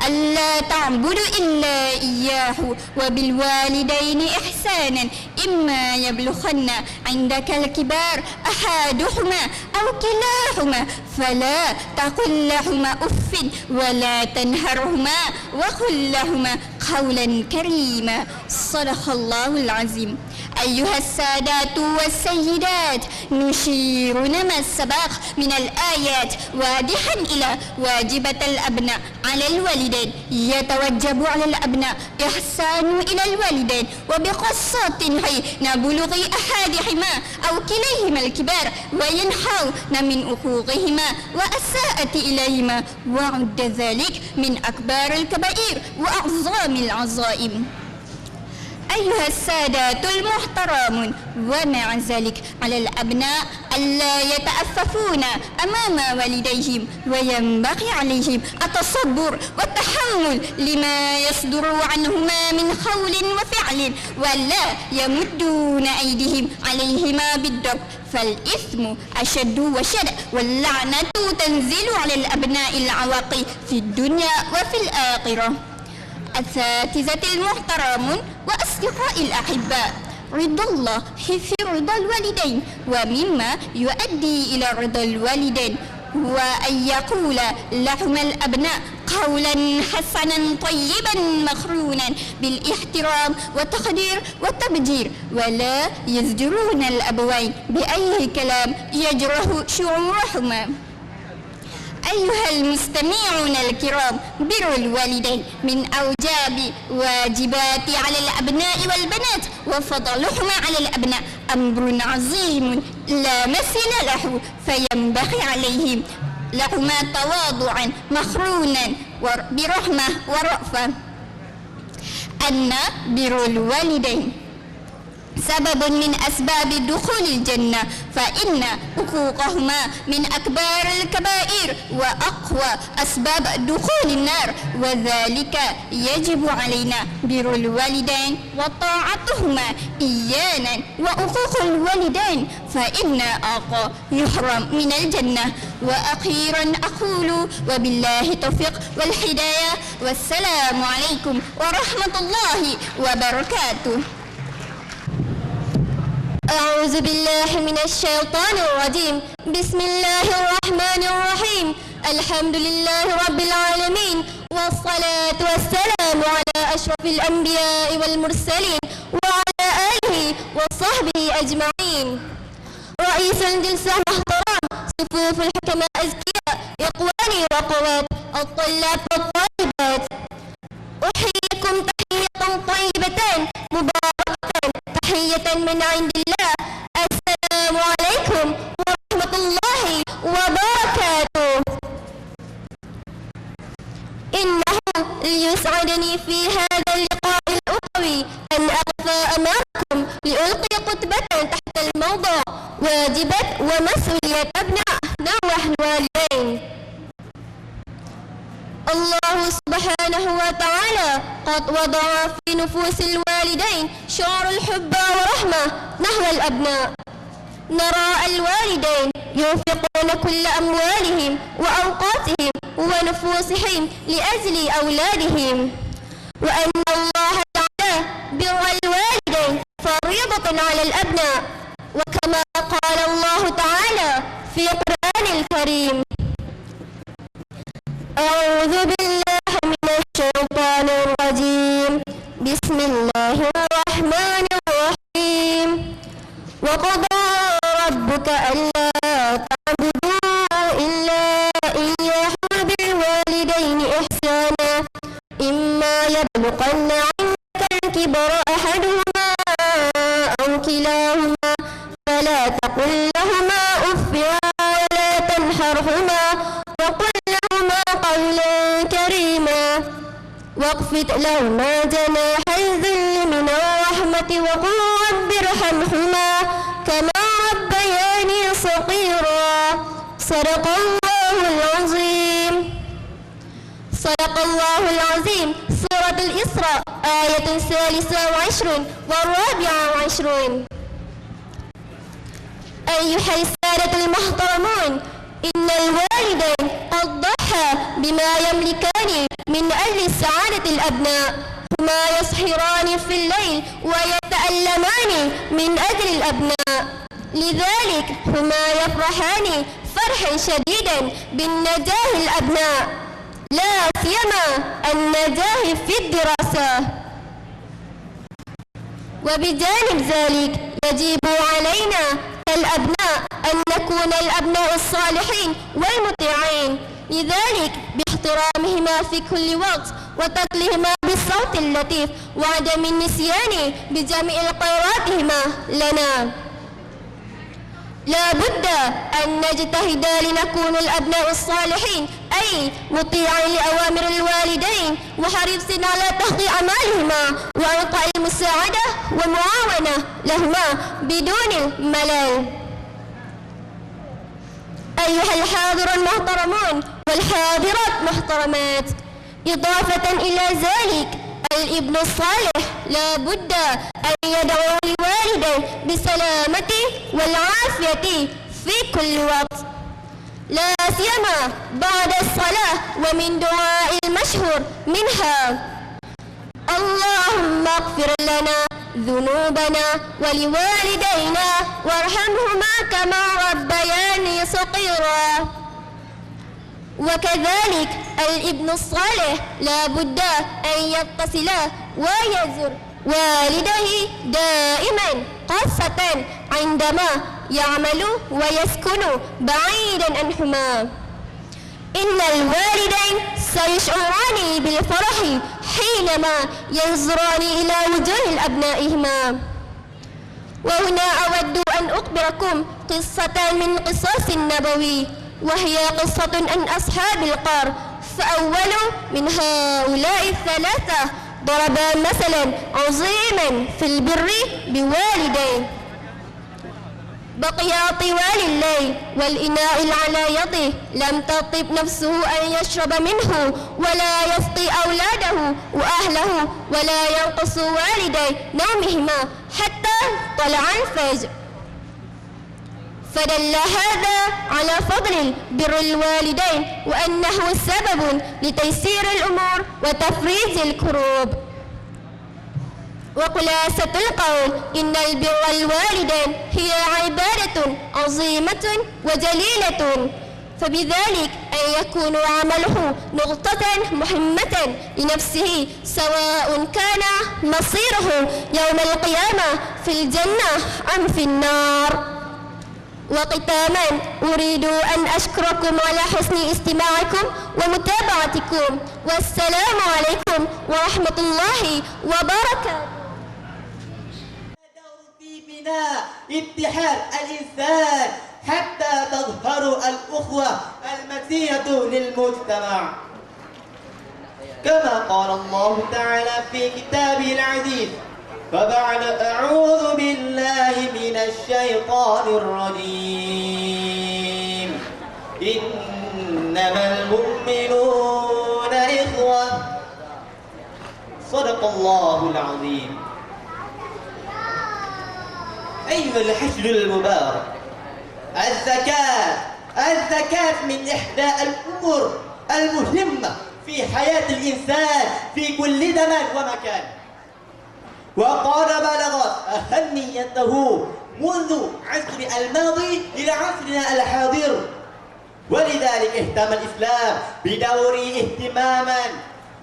ألا تعبدوا إلا إياه وبالوالدين إحسانا إما يبلغن عندك الكبار أحدهما أو كلاهما فلا تقل لهما أف ولا تنهرهما وقل لهما قولا كريما. صدق الله العظيم. أيها السادات والسيدات، نشير ما السباق من الآيات واضحا إلى واجبة الأبناء على الوالدين. يتوجب على الأبناء إحسان إلى الوالدين وبخاصة حين بلوغ أحدهما أو كليهما الكبار وينحون من حقوقهما وأساءة إليهما، وعد ذلك من أكبر الكبائر وأعظم العظائم. أيها السادات المحترمون، ومع ذلك على الأبناء ألا يتأففون أمام والديهم، وينبغي عليهم التصبر والتحمل لما يصدر عنهما من قول وفعل، ولا يمدون أيديهم عليهما بالضرب، فالإثم أشد وشد، واللعنة تنزل على الأبناء العواقب في الدنيا وفي الآخرة. الأساتذة المحترمون وأصدقائي الأحباء، رضا الله في رضا الوالدين، ومما يؤدي إلى رضا الوالدين هو أن يقول لهما الأبناء قولا حسنا طيبا مخرونا بالاحترام والتقدير والتبجير، ولا يزجرون الأبوين بأي كلام يجرح شعورهما. أيها المستمعون الكرام، بر الوالدين من أوجاب واجبات على الأبناء والبنات، وفضلهما على الأبناء أمر عظيم لا مثيل له، فينبغي عليهم لهما تواضعا مخرونا برحمة ورأفة. أن بر الوالدين سبب من أسباب دخول الجنة، فإن حقوقهما من أكبر الكبائر وأقوى أسباب دخول النار، وذلك يجب علينا بر الوالدين وطاعتهما إيانا، وحقوق الوالدين فإن أقى يحرم من الجنة. وأخيرا أقول وبالله التوفيق والهداية، والسلام عليكم ورحمة الله وبركاته. أعوذ بالله من الشيطان الرجيم. بسم الله الرحمن الرحيم. الحمد لله رب العالمين، والصلاة والسلام على أشرف الأنبياء والمرسلين وعلى آله وصحبه أجمعين. رئيس الجلسة محترم، صفوف الحكماء أزكياء، إخواني وأخوات الطلاب والطالبات، أحييكم تحية طيبة مباركة، تحية من عند الله. السلام عليكم ورحمة الله وبركاته. إنه ليسعدني في هذا اللقاء الأخوي أن أقف أمامكم لألقي خطبة تحت الموضوع واجبات ومسؤولية أبناء نحو الوالدين. الله سبحانه وتعالى قد وضع في نفوس الوالدين شعور الحب والرحمة نحو الأبناء. نرى الوالدين ينفقون كل أموالهم وأوقاتهم ونفوسهم لأجل أولادهم، وأن الله تعالى بر الوالدين فريضة على الأبناء، وكما قال الله تعالى في القرآن الكريم: أعوذ بالله من الشيطان الرجيم، بسم الله الرحمن الرحيم. وقضى ربك ألا تعبدوا إلا إياه وبالوالدين إحسانا، إما يبلغن عندك الكبر أحدهما أو كلاهما فلا تقل لهما أف ولا تنحرهما وقل لهما قولا كريما، واخفض لهما جناح الذل من الرحمة وقل رب ارحمهما كما ربياني صغيرا. صدق الله العظيم. صدق الله العظيم. سورة الإسراء آية 23 و24. أيها السادة المحترمون، إن الوالدين قد ضحى بما يملكان من أجل سعادة الأبناء، هما يسهران في الليل ويتألمان من أجل الأبناء، لذلك هما يفرحان فرحا شديدا بالنجاح الأبناء، لا سيما النجاح في الدراسة. وبجانب ذلك يجب علينا كالأبناء أن نكون الأبناء الصالحين والمطيعين، لذلك باحترامهما في كل وقت وتقلهما بالصوت اللطيف وعدم النسيان بجميع قراراتهما لنا. لا بد أن نجتهد لنكون الأبناء الصالحين، أي مطيعين لأوامر الوالدين وحريص على تحقيق أعمالهما وإعطاء المساعدة والمعاونة لهما بدون ملل. أيها الحاضر المحترمون والحاضرات محترمات، إضافة إلى ذلك الابن الصالح لا بد أن يدعو لوالديه بالسلامة والعافية في كل وقت، لا سيما بعد الصلاة، ومن دعاء المشهور منها: اللهم اغفر لنا ذنوبنا ولوالدينا وارحمهما كما ربياني صغيرا. وكذلك الابن الصالح لا بد أن يتصل ويزور والديه دائما، خاصة عندما يعمل ويسكن بعيدا عنهما. إن الوالدين سيشعران بالفرح حينما ينظران إلى وجوه أبنائهما. وهنا أود أن أخبركم قصة من قصص النبوي، وهي قصة عن أصحاب القار. فأول من هؤلاء الثلاثة ضرب مثلا عظيما في البر بوالديه. بقي طوال الليل والإناء على يده، لم تطب نفسه أن يشرب منه ولا يسقي أولاده وأهله ولا ينقص والديه نومهما حتى طلع الفجر. فدل هذا على فضل بر الوالدين وأنه سبب لتيسير الأمور وتفريج الكروب. وخلاصة القول إن البر الوالدين هي عبادة عظيمة وجليلة، فبذلك أن يكون عمله نقطة مهمة لنفسه، سواء كان مصيره يوم القيامة في الجنة أم في النار. وختاما أريد أن أشكركم على حسن استماعكم ومتابعتكم، والسلام عليكم ورحمة الله وبركاته. في بناء اتحاد الإنسان حتى تظهر الأخوة المتينة للمجتمع، كما قال الله تعالى في كتابه العزيز: فبعد أعوذ بالله من الشيطان الرجيم إنما المؤمنون إخوة. صدق الله العظيم. أيها الحشد المبارك، الزكاة من إحدى الأمور المهمة في حياة الإنسان في كل زمان ومكان، وقد بلغت أهميته منذ عصر الماضي إلى عصرنا الحاضر. ولذلك اهتم الإسلام بدوره اهتماما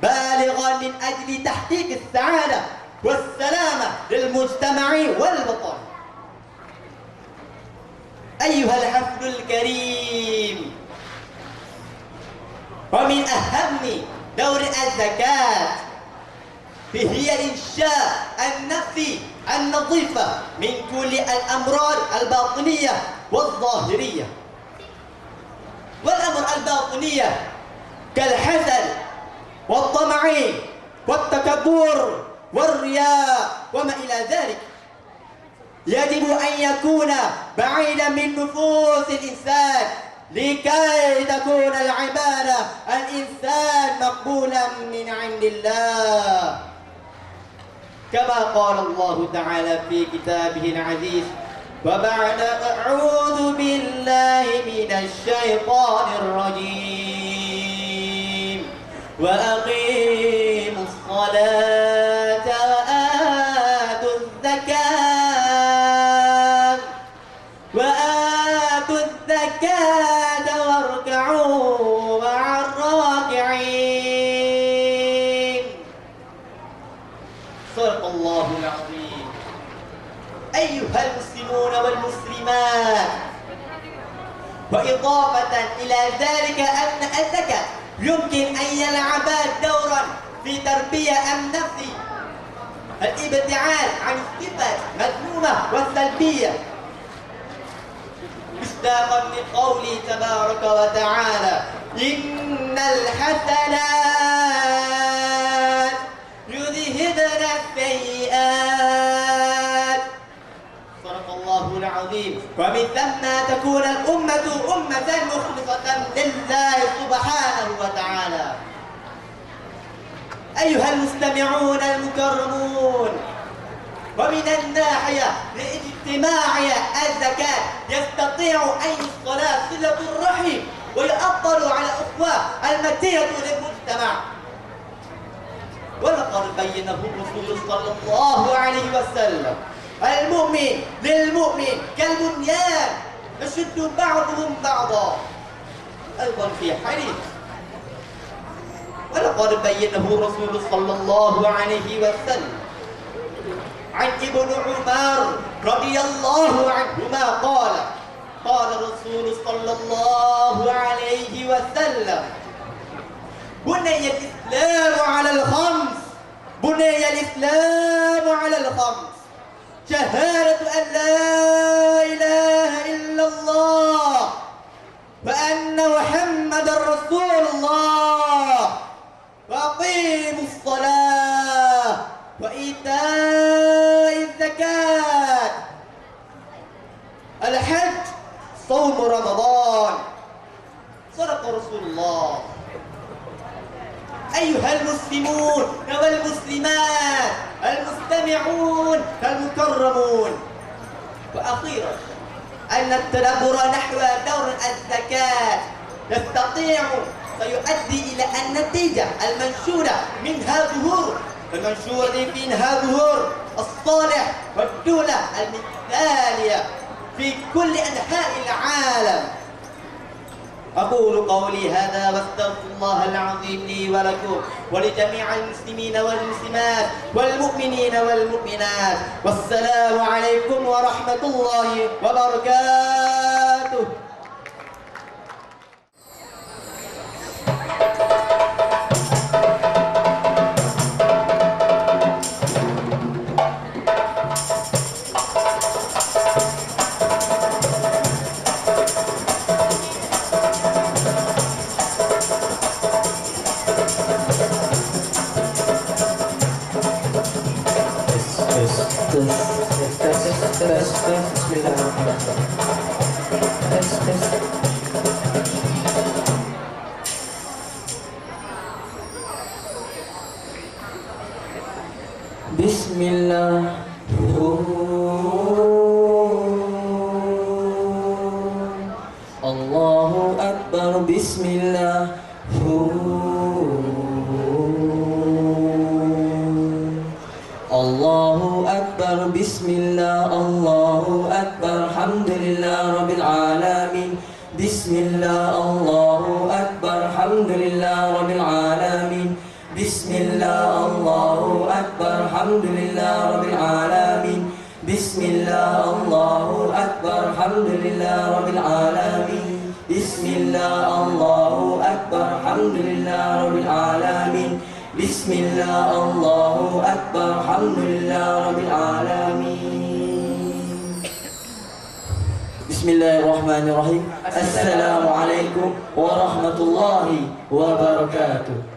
بالغا من أجل تحقيق السعادة والسلامة للمجتمع والوطن. أيها الحفل الكريم، ومن أهم دور الزكاة هي إنشاء النفس النظيفة من كل الأمراض الباطنية والظاهرية. والأمر الباطنية كالحسد والطمع والتكبر والرياء وما إلى ذلك يجب أن يكون بعيدا من نفوس الإنسان لكي تكون العبادة الإنسان مقبولا من عند الله، كما قال الله تعالى في كتابه العزيز: وبعد أعوذ بالله من الشيطان الرجيم وأقيموا الصلاة وآتوا الزكاة واركعوا مع الراكعين. صدق الله العظيم. أيها المسلمون والمسلمات، وإضافة إلى ذلك أن الزكاة يمكن أن يلعب دورا في تربية النفس، الابتعاد عن الصفات المذمومة والسلبية، مصداقا لقوله تبارك وتعالى: إن الحسنات يذهبن السيئات. صدق الله العظيم. ومن ثم تكون الأمة أمة مخلصة لله سبحانه وتعالى. أيها المستمعون المكرمون، ومن الناحية الاجتماعية الزكاة يستطيع أن يصل صلة الرحم ويؤطر على أخوة المتينة للمجتمع. ولقد بينه الرسول صلى الله عليه وسلم المؤمن للمؤمن كالبنيان يشد بعضهم بعضا. أيضا في حديث ولقد بينه الرسول صلى الله عليه وسلم عن ابن عمر رضي الله عنهما قال قال الرسول صلى الله عليه وسلم بني الإسلام على الخمس بني الإسلام على الخمس شهادة أن لا إله إلا الله وأن محمد رسول الله وأقيموا الصلاة وإيتاء الزكاة الحج صوم رمضان. صدق رسول الله. أيها المسلمون والمسلمات المستمعون المكرمون، وأخيرا أن التدبر نحو دور الزكاة يستطيع سيؤدي إلى النتيجة المنشورة منها ظهور ظهور الصالح والدولة المثالية في كل أنحاء العالم. أقول قولي هذا واستغفر الله العظيم لي ولكم ولجميع المسلمين والمسلمات والمؤمنين والمؤمنات، والسلام عليكم ورحمة الله وبركاته. Bismillah. Allahu Akbar. Bismillah. Allahu Akbar. Bismillah. Allahu Akbar. Alhamdulillah Rabbil Alamin. Bismillah. Allahu Akbar. Alhamdulillah Rabbil Alamin. Bismillah. Allahu Akbar. Alhamdulillah Rabbil Alamin. Bismillah. Allahu Akbar. Alhamdulillah Rabbil Alamin. Bismillah. Allahu Akbar. Alhamdulillah Rabbil Alamin. Bismillah. Allahu Akbar. Alhamdulillah Rabbil Alamin. Bismillahirrahmanirrahim. Assalamualaikum warahmatullahi wabarakatuh.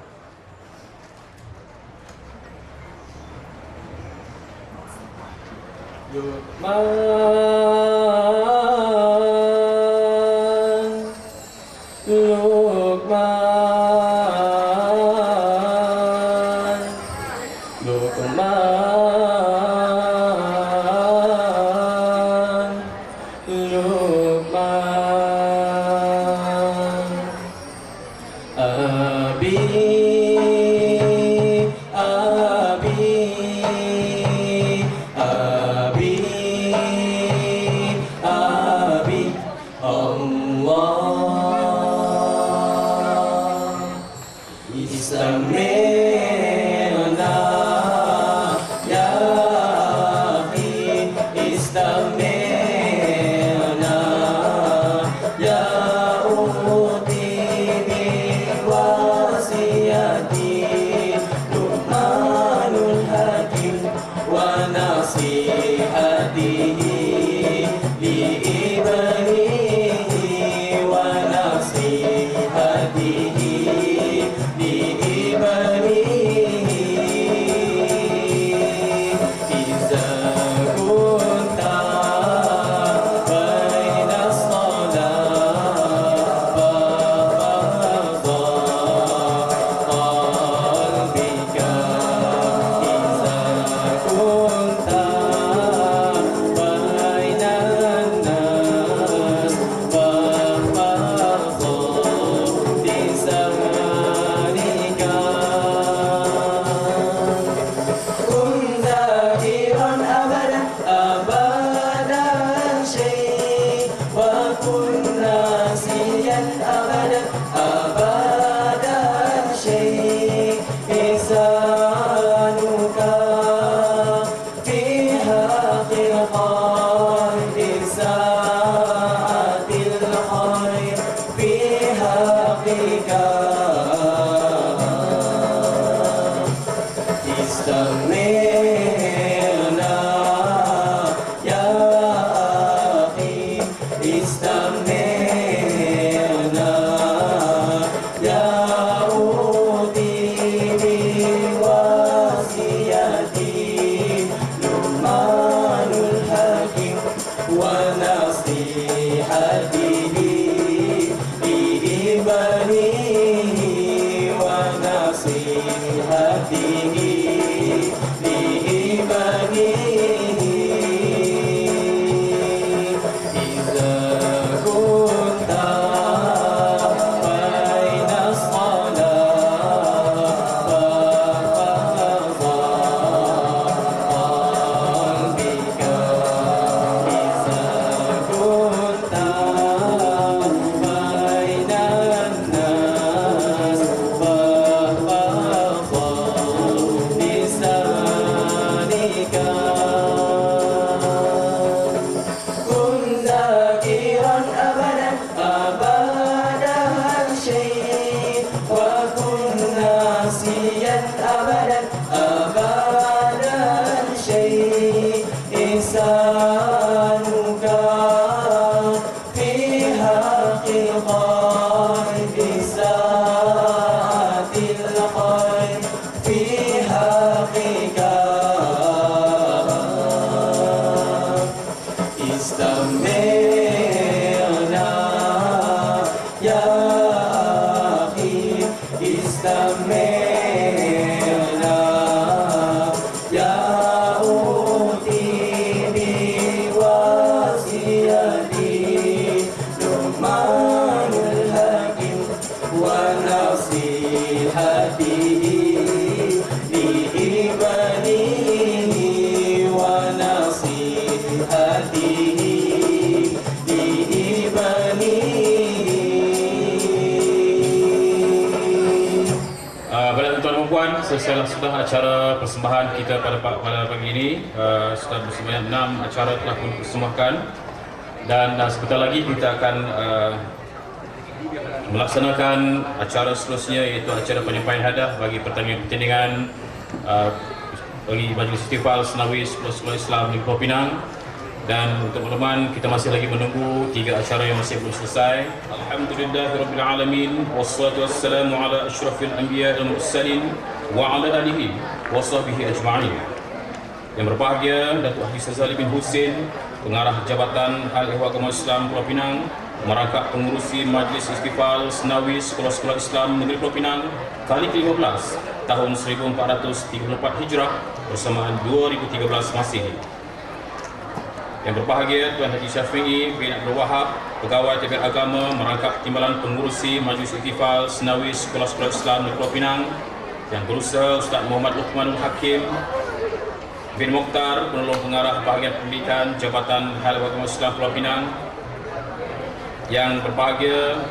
Di ibadihi ونصيحته لإيمانه إذا كنت بين الصلاة فاحفظ قلبك إذا كنت بين الناس فاحفظ لسانك كن ذاكرا أبدا أبدا الشيء وكن ناسيا أبدا أبدا الشيء إنسانك في حق القلب ساعة الخير في حقك استمعنا يا أخي استمعنا يا أختي بوصيتي لقمان الحكيم ونصيحته لإبنه ونصيحته Pada tuan-tuan dan puan, selesai sudah acara persembahan kita pada pagi ini. Sudah bersebanyak 6 acara telah pun dipersembahkan, dan sebentar lagi kita akan melaksanakan acara seterusnya, iaitu acara penyampaian hadiah bagi pertandingan bagi Majlis Ihtifal Senawi Sekolah Islam di Pulau Pinang. Dan untuk teman-teman, kita masih lagi menunggu 3 acara yang masih belum selesai. Alhamdulillahirabbil alamin, wassalatu wassalamu ala asyrafil anbiya wal mursalin wa ala alihi wa sahbihi ajma'in. Yang berbahagia Datuk Haji Syazali bin Husin, Pengarah Jabatan Hal Ehwal Agama Islam Pulau Pinang, merangkap pengurusi Majlis Ihtifal Senawi Sekolah Islam Negeri Pulau Pinang kali ke-15 tahun 1434 Hijrah bersamaan 2013 Masihi. Yang berbahagia Tuan Haji Syafi'i bin Abdul Wahab, Pegawai Tarbiyat Agama, merangkap timbalan pengurusi Majlis Ihtifal Senawi Sekolah Islam Negeri Pulau Pinang. Yang berusaha Ustaz Muhammad Luqmanul Hakim bin Mokhtar, penolong pengarah bahagian pendidikan Jabatan Hal Ehwal Agama Islam Pulau Pinang. Yang berbahagia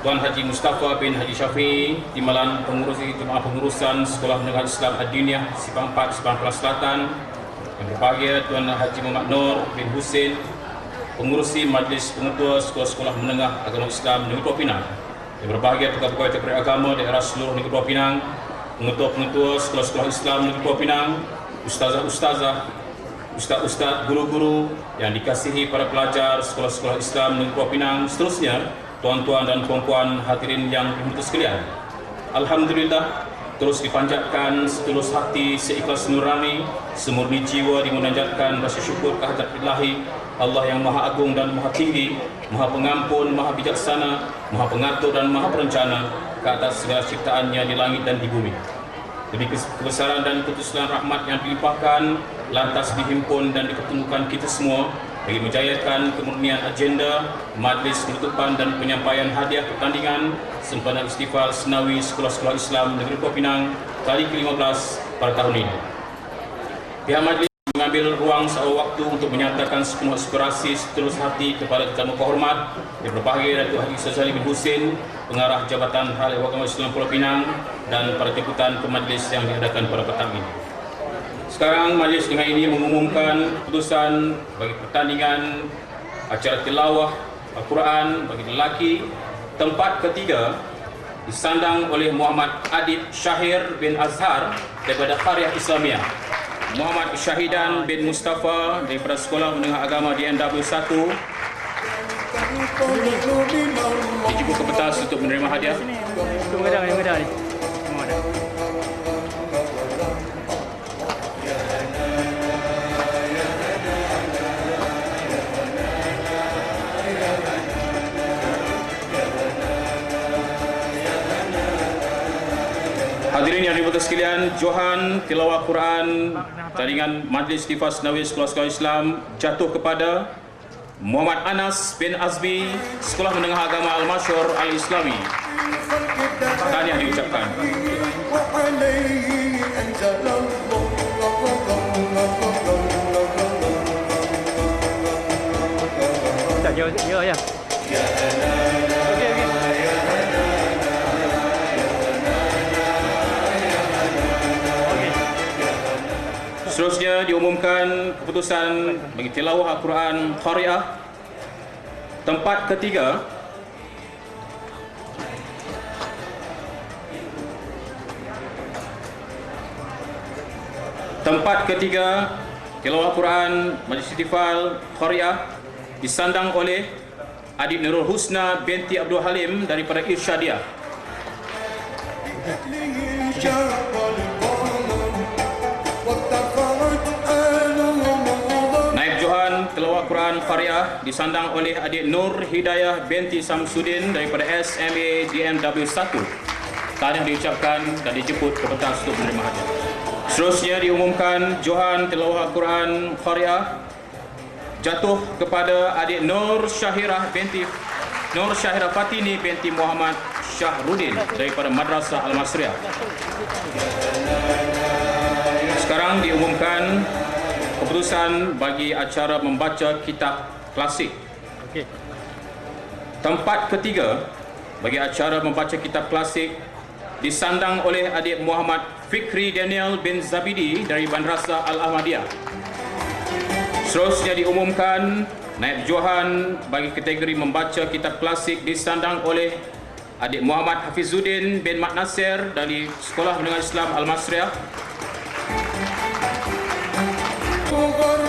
Tuan Haji Mustafa bin Haji Syafi'i, timbalan pengurusi Jemaah Pengurusan Sekolah Menengah Islam Ad-Diniyah Sipang 4 Sipang Kelas Selatan. Yang berbahagia Tuan Haji Muhammad Nur bin Husin, pengurusi Majlis Pengetua Sekolah Menengah Agama Islam Negeri Pulau Pinang. Yang berbahagia pegawai Tarbiyat Agama daerah seluruh Negeri Pulau Pinang, pengetua-pengetua Sekolah Islam Negeri Pulau Pinang, ustazah-ustazah, ustaz-ustaz, guru-guru yang dikasihi para pelajar Sekolah Islam Negeri Pulau Pinang, seterusnya tuan-tuan dan puan-puan hadirin yang dimuliakan sekalian. Alhamdulillah, terus dipanjatkan setulus hati, seikhlas nurani, semurni jiwa dimunajatkan rasa syukur kehadrat Ilahi, Allah yang Maha Agung dan Maha Tinggi, Maha Pengampun, Maha Bijaksana, Maha Pengatur dan Maha Perencana ke atas segala ciptaannya di langit dan di bumi. Demi kebesaran dan ketusulan rahmat yang dilimpahkan, lantas dihimpun dan diketemukan kita semua bagi menjayakan kemurnian agenda majlis penutupan dan penyampaian hadiah pertandingan sempena Ihtifal Senawi Sekolah Islam Negeri Pulau Pinang kali ke-15 pada tahun ini. Pihak majlis mengambil ruang seawal waktu untuk menyatakan sepenuh aspirasi setulus hati kepada tetamu kehormat yang berbahagia Datuk Haji Syazali bin Husin, Pengarah Jabatan Hal Ehwal Agama Islam Pulau Pinang, dan para jemputan ke majlis yang diadakan pada petang ini. Sekarang majlis dengan ini mengumumkan keputusan bagi pertandingan acara tilawah Al-Quran bagi lelaki. Tempat ketiga disandang oleh Muhammad Adib Syahir bin Azhar daripada Qaryah Islamiyah, Muhammad Syahidan bin Mustafa daripada Sekolah Menengah Agama di NW1. Dicuba ke petas untuk menerima hadiah. Hadirin yang dimuliakan sekalian, Johan tilawah Quran tandingan Majlis Tifas Nawi Sekolah-Sekolah Islam jatuh kepada Muhammad Anas bin Azmi, Sekolah Menengah Agama Al-Masyhur Al-Islami. Tahniah diucapkan. Ya. Seterusnya diumumkan keputusan bagi tilawah Al-Quran Qari'ah. Tempat ketiga tilawah Al-Quran Majlis Ihtifal Qari'ah disandang oleh adik Nurul Husna binti Abdul Halim daripada Irsyadiyah. Naib Johan tilawah Quran Qari'ah disandang oleh adik Nur Hidayah binti Samsudin daripada SMA DMW 1. Tahniah diucapkan dan dijemput ke pentas untuk menerima hadiah. Seterusnya diumumkan Johan tilawah Quran Qari'ah jatuh kepada adik Nur Syahirah Fatini binti Muhammad Syahrudin daripada Madrasah Al-Masriyah. Sekarang diumumkan keputusan bagi acara membaca kitab klasik. Tempat ketiga bagi acara membaca kitab klasik disandang oleh adik Muhammad Fikri Daniel bin Zabidi dari Madrasah Al-Ahmadiyah. Seterusnya diumumkan Naib Johan bagi kategori membaca kitab klasik disandang oleh adik Muhammad Hafizuddin bin Mat Nasir dari Sekolah Menengah Islam Al-Masriyah.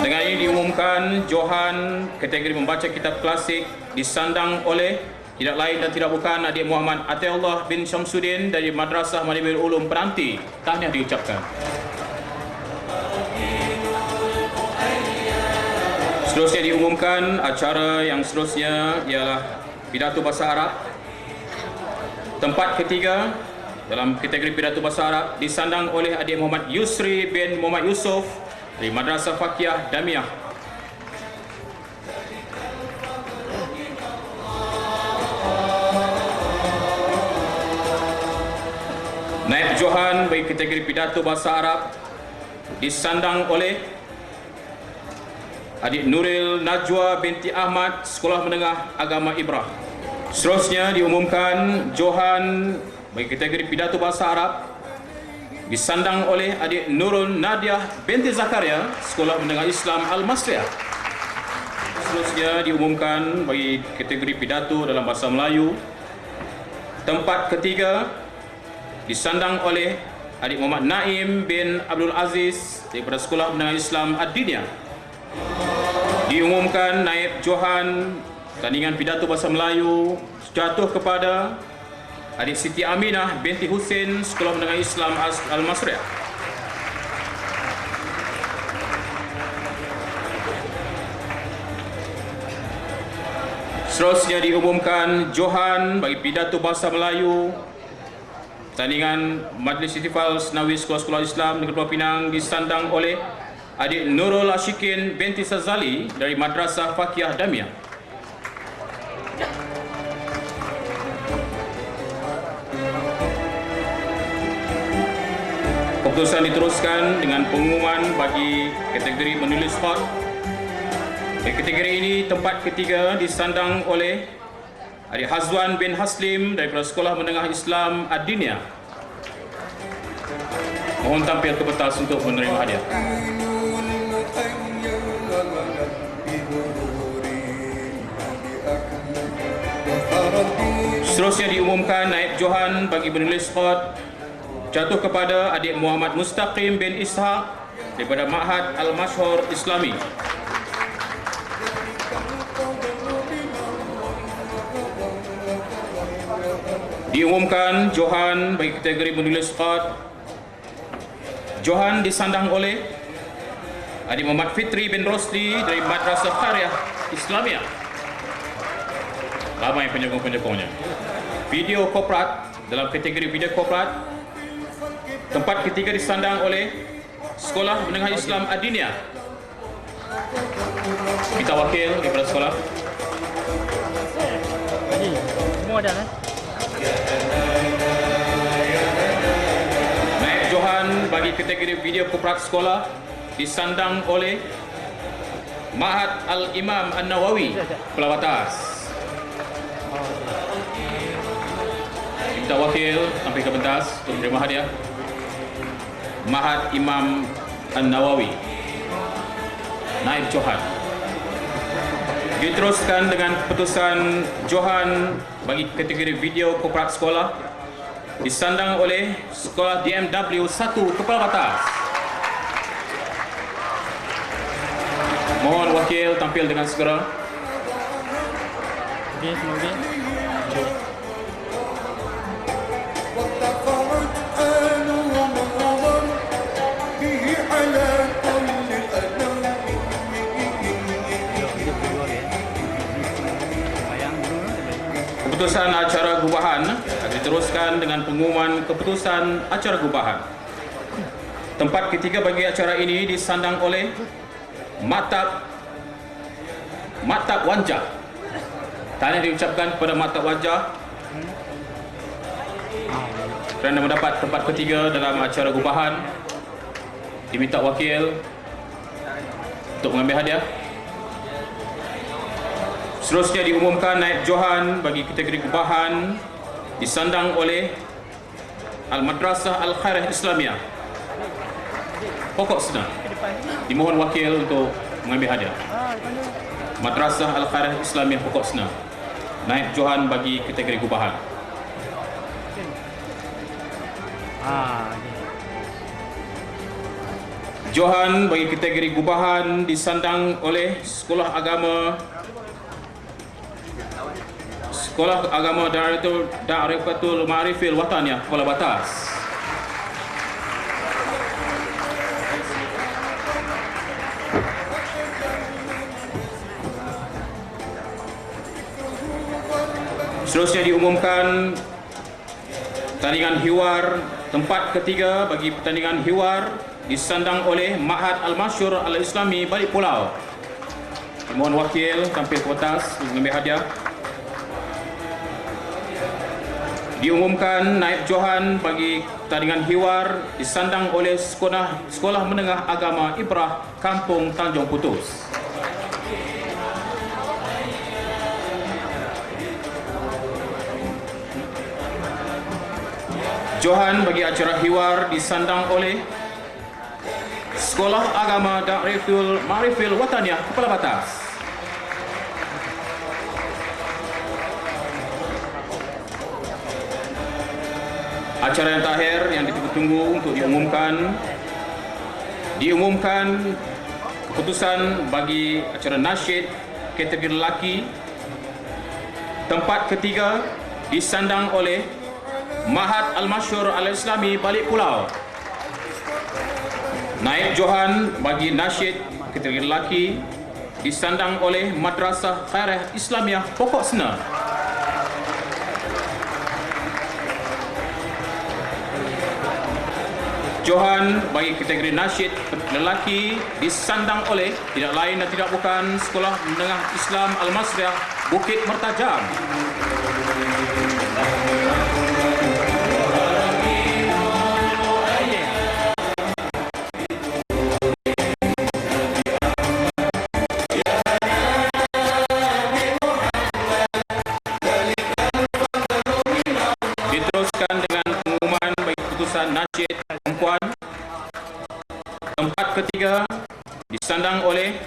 Dengan ini diumumkan Johan kategori membaca kitab klasik disandang oleh tidak lain dan tidak bukan adik Muhammad Atiullah bin Syamsuddin dari Madrasah Madinul Ulum Peranti. Tahniah diucapkan. Seterusnya diumumkan acara yang seterusnya ialah pidato bahasa Arab. Tempat ketiga dalam kategori pidato bahasa Arab disandang oleh adik Muhammad Yusri bin Muhammad Yusuf dari Madrasah Fakiyah Damiyah. Naib Johan bagi kategori pidato bahasa Arab disandang oleh adik Nuril Najwa binti Ahmad, Sekolah Menengah Agama Ibrah. Seterusnya diumumkan Johan bagi kategori pidato bahasa Arab disandang oleh adik Nurul Nadiah binti Zakaria, Sekolah Menengah Islam Al-Masriyah. Seterusnya diumumkan bagi kategori pidato dalam bahasa Melayu. Tempat ketiga disandang oleh adik Muhammad Naim bin Abdul Aziz daripada Sekolah Menengah Islam Ad-Diniyah. Diumumkan Naib Johan tandingan pidato bahasa Melayu jatuh kepada adik Siti Aminah binti Husin, Sekolah Menengah Islam Al-Masriyah. Seterusnya diumumkan Johan bagi pidato bahasa Melayu tandingan Majlis Ihtifal Nawi Sekolah-Sekolah Islam Negeri Pulau Pinang disandang oleh adik Nurul Ashikin binti Sazali dari Madrasah Fakiyah Damiyah. Keputusan diteruskan dengan pengumuman bagi kategori menulis khot. Di kategori ini tempat ketiga disandang oleh adik Hazwan bin Haslim daripada Sekolah Menengah Islam Ad-Diniyah. Mohon tampil ke pentas untuk menerima hadiah. Seterusnya diumumkan Naib Johan bagi menulis khot jatuh kepada adik Muhammad Mustaqim bin Ishaq daripada Ma'had Al-Masyhur Islami. Diumumkan Johan bagi kategori menulis khot Johan disandang oleh adik Muhammad Fitri bin Rosli dari Madrasah Qaryah Islamiyah. Ramai penyokong-penyokongnya. Video korporat dalam kategori video korporat Tempat ketiga disandang oleh Sekolah Menengah Islam Adinia. Kita wakil daripada sekolah. Semua dah kan? Naib Johan bagi kategori video korporat sekolah disandang oleh Ma'had Al-Imam An-Nawawi, Pulau Batas. Kita wakil sampai ke pentas untuk menerima hadiah. Ma'had Imam An-Nawawi, Naib Johan. Diteruskan dengan keputusan Johan bagi kategori video korporat sekolah disandang oleh Sekolah DMW 1 Kepala Batas. Mohon wakil tampil dengan segera. Okey, semua okey. Keputusan acara gubahan diteruskan dengan pengumuman keputusan acara gubahan. Tempat ketiga bagi acara ini disandang oleh Maktab Wajah. Tahniah diucapkan kepada Maktab Wajah kerana mendapat tempat ketiga dalam acara gubahan. Diminta wakil untuk mengambil hadiah. Seterusnya diumumkan Naib Johan bagi kategori gubahan disandang oleh Al-Madrasah Al-Khairah Islamiyah, Pokok Sena. Dimohon wakil untuk mengambil hadiah. Madrasah Al-Khairah Islamiyah Pokok Sena, Naib Johan bagi kategori gubahan. Johan bagi kategori gubahan disandang oleh Sekolah Agama Da'rifatul Ma'arifil Wataniyah, Kuala Batas. Seterusnya diumumkan pertandingan hiwar tempat ketiga bagi pertandingan hiwar disandang oleh Ma'had Al-Masyur Al-Islami Balik Pulau. Mohon wakil tampil ke atas untuk mengambil hadiah. Diumumkan Naib Johan bagi pertandingan hiwar disandang oleh Sekolah Menengah Agama Ibrah Kampung Tanjung Putus. Johan bagi acara hiwar disandang oleh Sekolah Agama Da'rifatul Ma'arifil Wataniyah, Kepala Batas. Acara yang terakhir yang ditunggu-tunggu untuk diumumkan keputusan bagi acara nasyid kategori lelaki. Tempat ketiga disandang oleh Ma'had Al-Masyur Al-Islami Balik Pulau. Naib Johan bagi nasyid kategori lelaki disandang oleh Madrasah Khairah Islamiyah Pokok Sena. Johan bagi kategori nasyid lelaki disandang oleh tidak lain dan tidak bukan Sekolah Menengah Islam Al-Masriah Bukit Mertajam. Diteruskan dengan pengumuman bagi keputusan nasyid perempuan. Tempat ketiga disandang oleh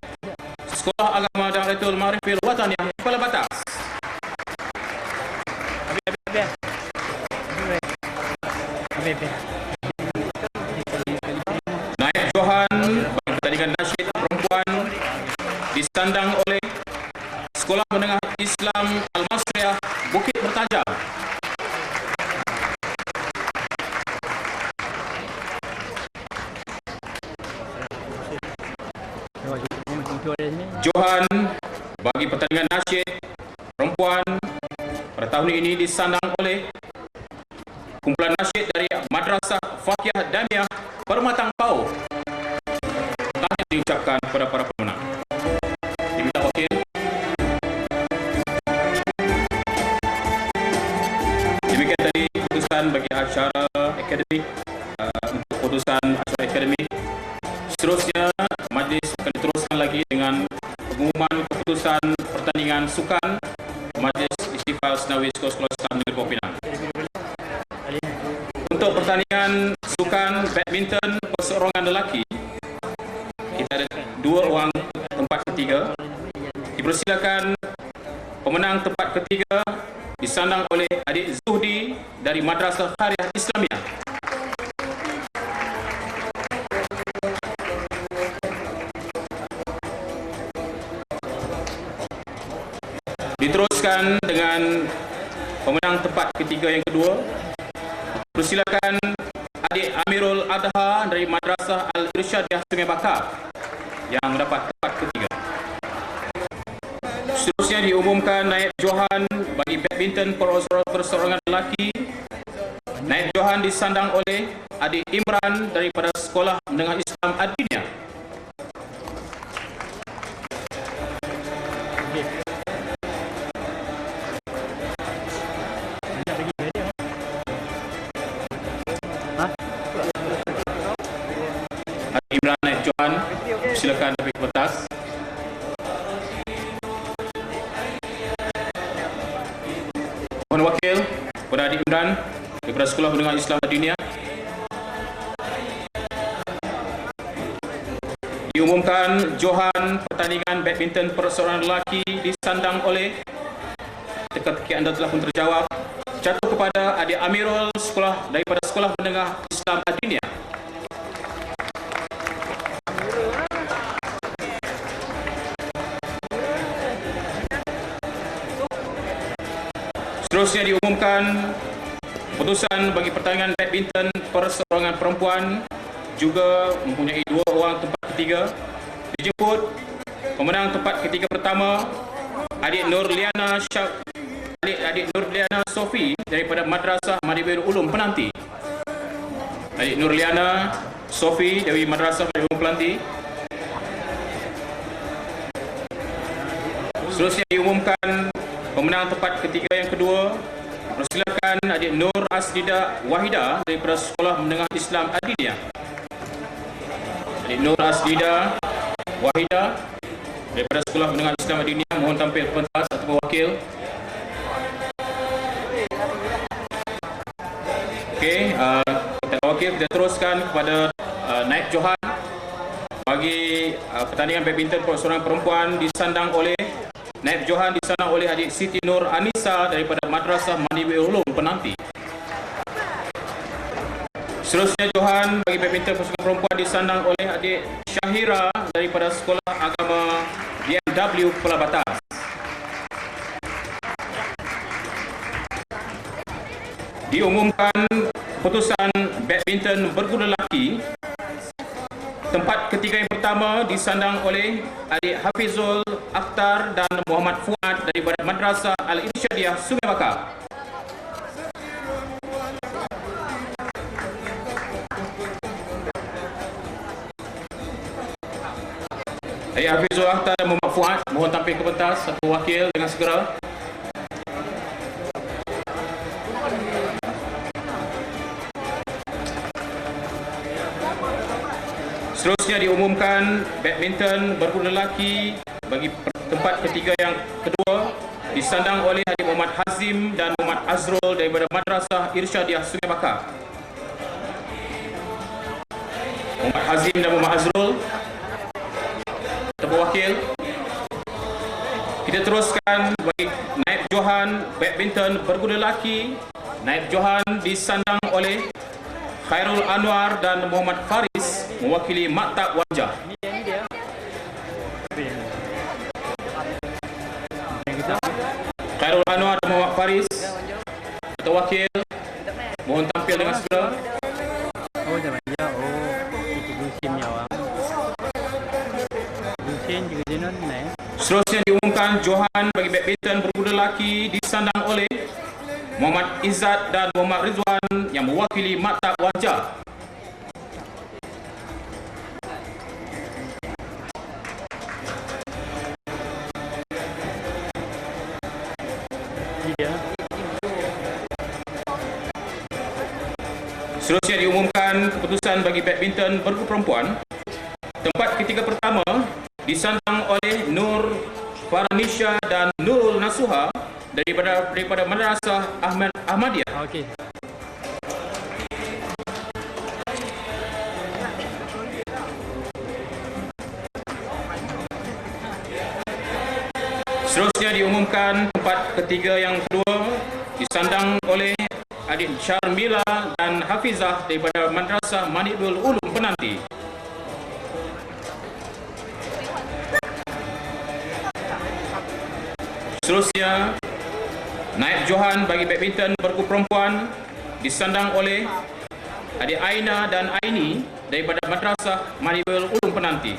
Sekolah Agama Da'rifatul Ma'arifil Wataniyah, Kepala Batas. Naib Johan bagi pertandingan nasyid perempuan disandang oleh Sekolah Menengah Islam Al-Masriah Bukit Mertajam. Johan bagi pertandingan nasyid perempuan pada tahun ini disandang oleh kumpulan nasyid dari Madrasah Madrasah Fakih Damiah Permatang Pau. Tanya diucapkan kepada para pemenang. Diminta wakil. Demikian tadi keputusan bagi acara akademik, untuk keputusan acara akademik. Seterusnya, majlis akan diteruskan lagi dengan pengumuman keputusan pertandingan sukan Majlis Istiqlal Senawi Sekolah Islam Negeri Pulau Pinang. Untuk pertandingan sukan badminton perseorangan lelaki, kita ada 2 orang tempat ketiga. Dipersilakan pemenang tempat ketiga disandang oleh adik Zuhdi dari Madrasah Khariah Islamiah. Diteruskan dengan pemenang tempat ketiga yang kedua. Persilakan adik Amirul Adha dari Madrasah Al-Irsyadiyah Sungai Bakar yang mendapat tempat ketiga. Seterusnya diumumkan naib johan bagi badminton perseorangan lelaki. Naib johan disandang oleh adik Imran daripada Sekolah Menengah Islam Ad-Diniyah. Adik Imran naib johan, silakan ambil kertas. Mohon wakil kepada adik Imran daripada Sekolah Menengah Islam Ad-Diniyah. Diumumkan johan pertandingan badminton perseorangan lelaki disandang oleh, teka-teki anda telah pun terjawab, jatuh kepada adik Amirul daripada Sekolah Menengah Islam Ad-Diniyah. Seterusnya diumumkan keputusan bagi pertandingan badminton perseorangan perempuan, juga mempunyai 2 orang tempat ketiga. Dijemput pemenang tempat ketiga pertama adik Nurliana Sofi daripada Madrasah Madibir Ulum Penanti. Adik Nurliana Sofi dari Madrasah Madibir Ulum Penanti. Seterusnya diumumkan pemenang tempat ketiga yang kedua. Persilakan adik Nur Asdida Wahida daripada Sekolah Menengah Islam Ad-Diniyah. Adik Nur Asdida Wahida daripada Sekolah Menengah Islam Ad-Diniyah, mohon tampil pentas atau wakil. Okey, kita wakil, kita teruskan kepada naib johan bagi pertandingan badminton perseorangan perempuan disandang oleh naib johan disandang oleh adik Siti Nur Anissa daripada Madrasah Madibir Ulum Penanti. Seterusnya johan bagi badminton perseorangan perempuan disandang oleh adik Syahira daripada Sekolah Agama BMW Kepala Batas. Diumumkan keputusan badminton berguna lelaki. Tempat ketiga yang pertama disandang oleh adik Hafizul Akhtar dan Muhammad Fuad daripada Madrasah Al-Irsyadiyah Sungai Bakar. Adik Hafizul Akhtar dan Muhammad Fuad, mohon tampil ke pentas satu wakil dengan segera. Seterusnya diumumkan badminton berguna lelaki bagi tempat ketiga yang kedua disandang oleh adik Muhammad Hazim dan Muhammad Azrul daripada Madrasah Irsyadiyah Sungai Bakar. Muhammad Hazim dan Muhammad Azrul, tepuk wakil. Kita teruskan bagi naib johan badminton berguna lelaki. Naib johan disandang oleh Khairul Anwar dan Muhammad Faris mewakili Maktab Wajah. Khairul Anwar dan Muhammad Faris atau wakil, mohon tampil dengan segera. Oh, jangan ya. Oh, itu musimnya orang. Musim juga jenon ni. Seterusnya diumumkan johan bagi badminton berguna lelaki disandang oleh Muhammad Izzat dan Muhammad Rizwan yang mewakili Maktab Wajah. Seterusnya diumumkan keputusan bagi badminton bergu perempuan. Tempat ketiga pertama disandang oleh Nur Farnisha dan Nurul Nasuha daripada Madrasah Ahmadiyah. Seterusnya diumumkan tempat ketiga yang kedua disandang oleh adik Syarmila dan Hafizah daripada Madrasah Manikul Ulum Penanti. Seterusnya, naib Johan bagi badminton bergu perempuan disandang oleh adik Aina dan Aini daripada Madrasah Manikul Ulum Penanti.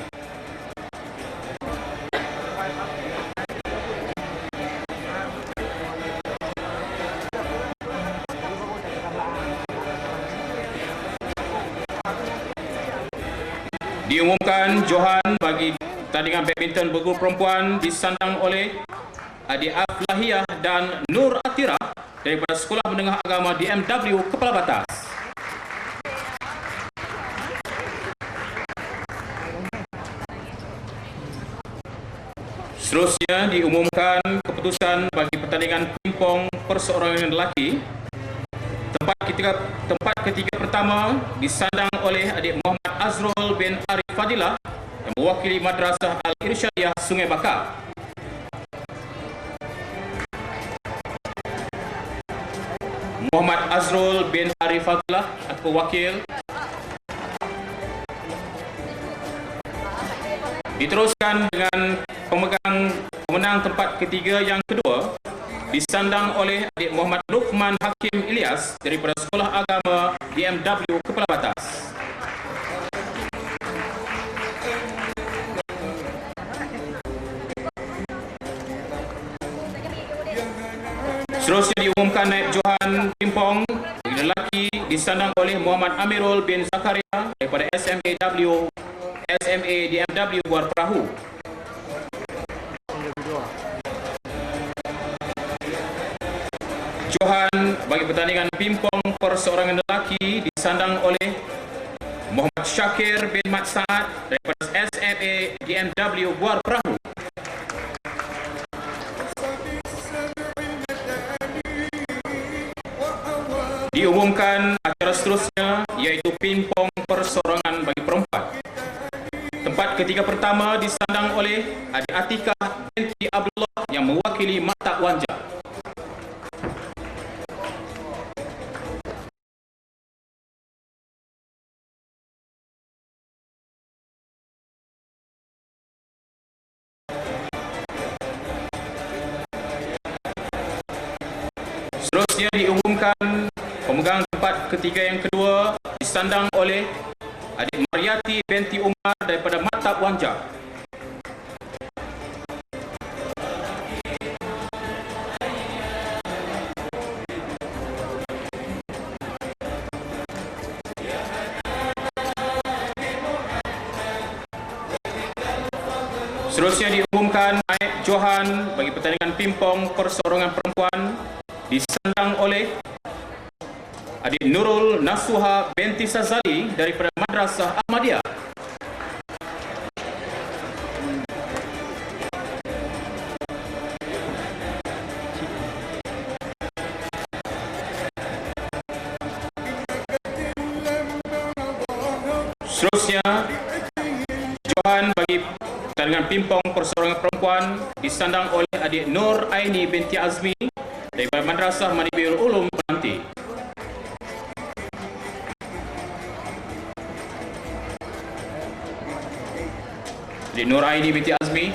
Diumumkan Johan bagi tandingan badminton bergu perempuan disandang oleh adik Aflahiyah dan Nur Atira daripada Sekolah Menengah Agama DMW Kepala Batas. Seterusnya diumumkan keputusan bagi pertandingan pingpong perseorangan lelaki. Tempat ketiga pertama disandang oleh adik Muhammad Azrul bin Arif Fadilah yang mewakili Madrasah Al-Irsyadiyah Sungai Bakar. Muhammad Azrul bin Arif Fadilah atau wakil. Diteruskan dengan pemenang tempat ketiga yang kedua disandang oleh adik Muhammad Luqman Hakim Ilyas daripada Sekolah Agama DMW Kepala Batas. Seterusnya diumumkan naib Johan pingpong lelaki disandang oleh Muhammad Amirul bin Zakaria daripada SMA DMW Buar Perahu. Johan bagi pertandingan pingpong perseorangan lelaki disandang oleh Muhammad Syakir bin Mat Saad daripada SMA DMW Buar Perahu. Diumumkan acara seterusnya iaitu pingpong perseorangan bagi perempuan. Tempat ketiga pertama disandang oleh adik Atikah binti Abdullah yang mewakili Maktab Wanja. Seterusnya diumumkan pemegang tempat ketiga yang kedua disandang oleh adik Mariati binti Umar daripada Maktab Wanja. Seterusnya diumumkan naib Johan bagi pertandingan pingpong perseorangan perempuan disandang oleh adik Nurul Nasuha binti Sazali daripada Madrasah Ahmadiyah. Seterusnya, Johan bagi pertandingan pingpong perseorangan perempuan disandang oleh adik Nur Aini binti Azmi daripada Madrasah Manikul Ulum Penanti. Adik Nur Aini binti Azmi.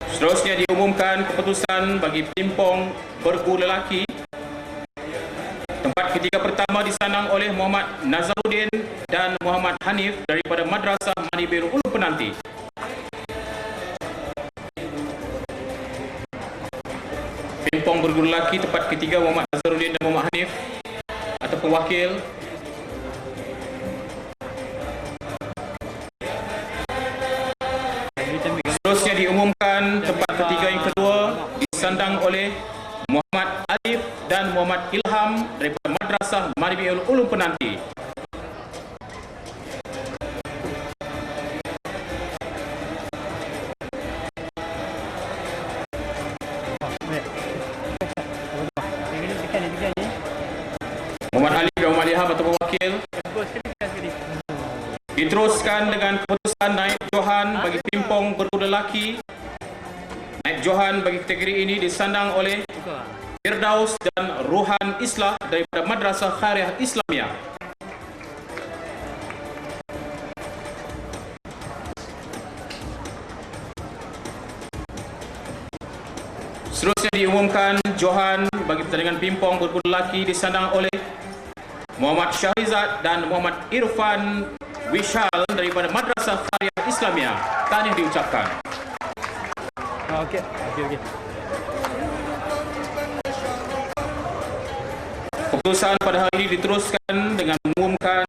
Seterusnya diumumkan keputusan bagi pingpong bergu lelaki. Tempat ketiga pertama disandang oleh Muhammad Nazaruddin dan Muhammad Hanif daripada Madrasah Manikul Ulum Penanti. Pingpong bergu lelaki tempat ketiga Muhammad Nazaruddin dan Muhammad Hanif ataupun wakil. Seterusnya diumumkan tempat ketiga yang kedua disandang oleh Muhammad Alif dan Muhammad Ilham daripada Madrasah Madibiul Ulum Penanti. Muhammad Alif dan Muhammad Ilham ataupun wakil diteruskan dengan keputusan naib Johan bagi pimpong berkuda lelaki. Naib Johan bagi kategori ini disandang oleh Firdaus dan Ruhan Islah daripada Madrasah Khairiyah Islamiyah. Seterusnya diumumkan Johan bagi pertandingan pimpong berkuda lelaki disandang oleh Muhammad Syahrizad dan Muhammad Irfan Wishal daripada Madrasah Khairiyah Islamiyah. Tahniah diucapkan. Okey. Keputusan pada hari ini diteruskan dengan mengumumkan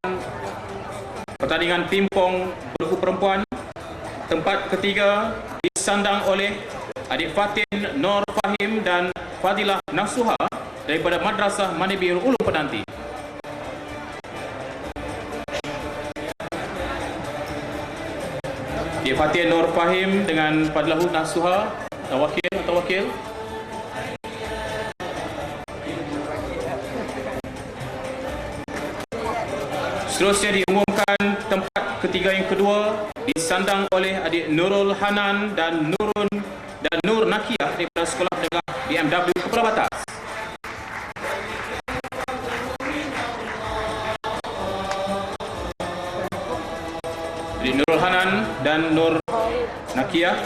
pertandingan pimpong bergu perempuan. Tempat ketiga disandang oleh adik Fatin Nur Fahim dan Fadilah Nasuha daripada Madrasah Madibiul Ulum Penanti. Adik Fatin Nur Fahim dengan Fadilah Nasuha atau wakil. Seterusnya diumumkan tempat ketiga yang kedua disandang oleh adik Nurul Hanan dan Nur Nakiyah daripada Sekolah Menengah BMW Kepala Batas. Adik Nurul Hanan dan Nur Nakiyah.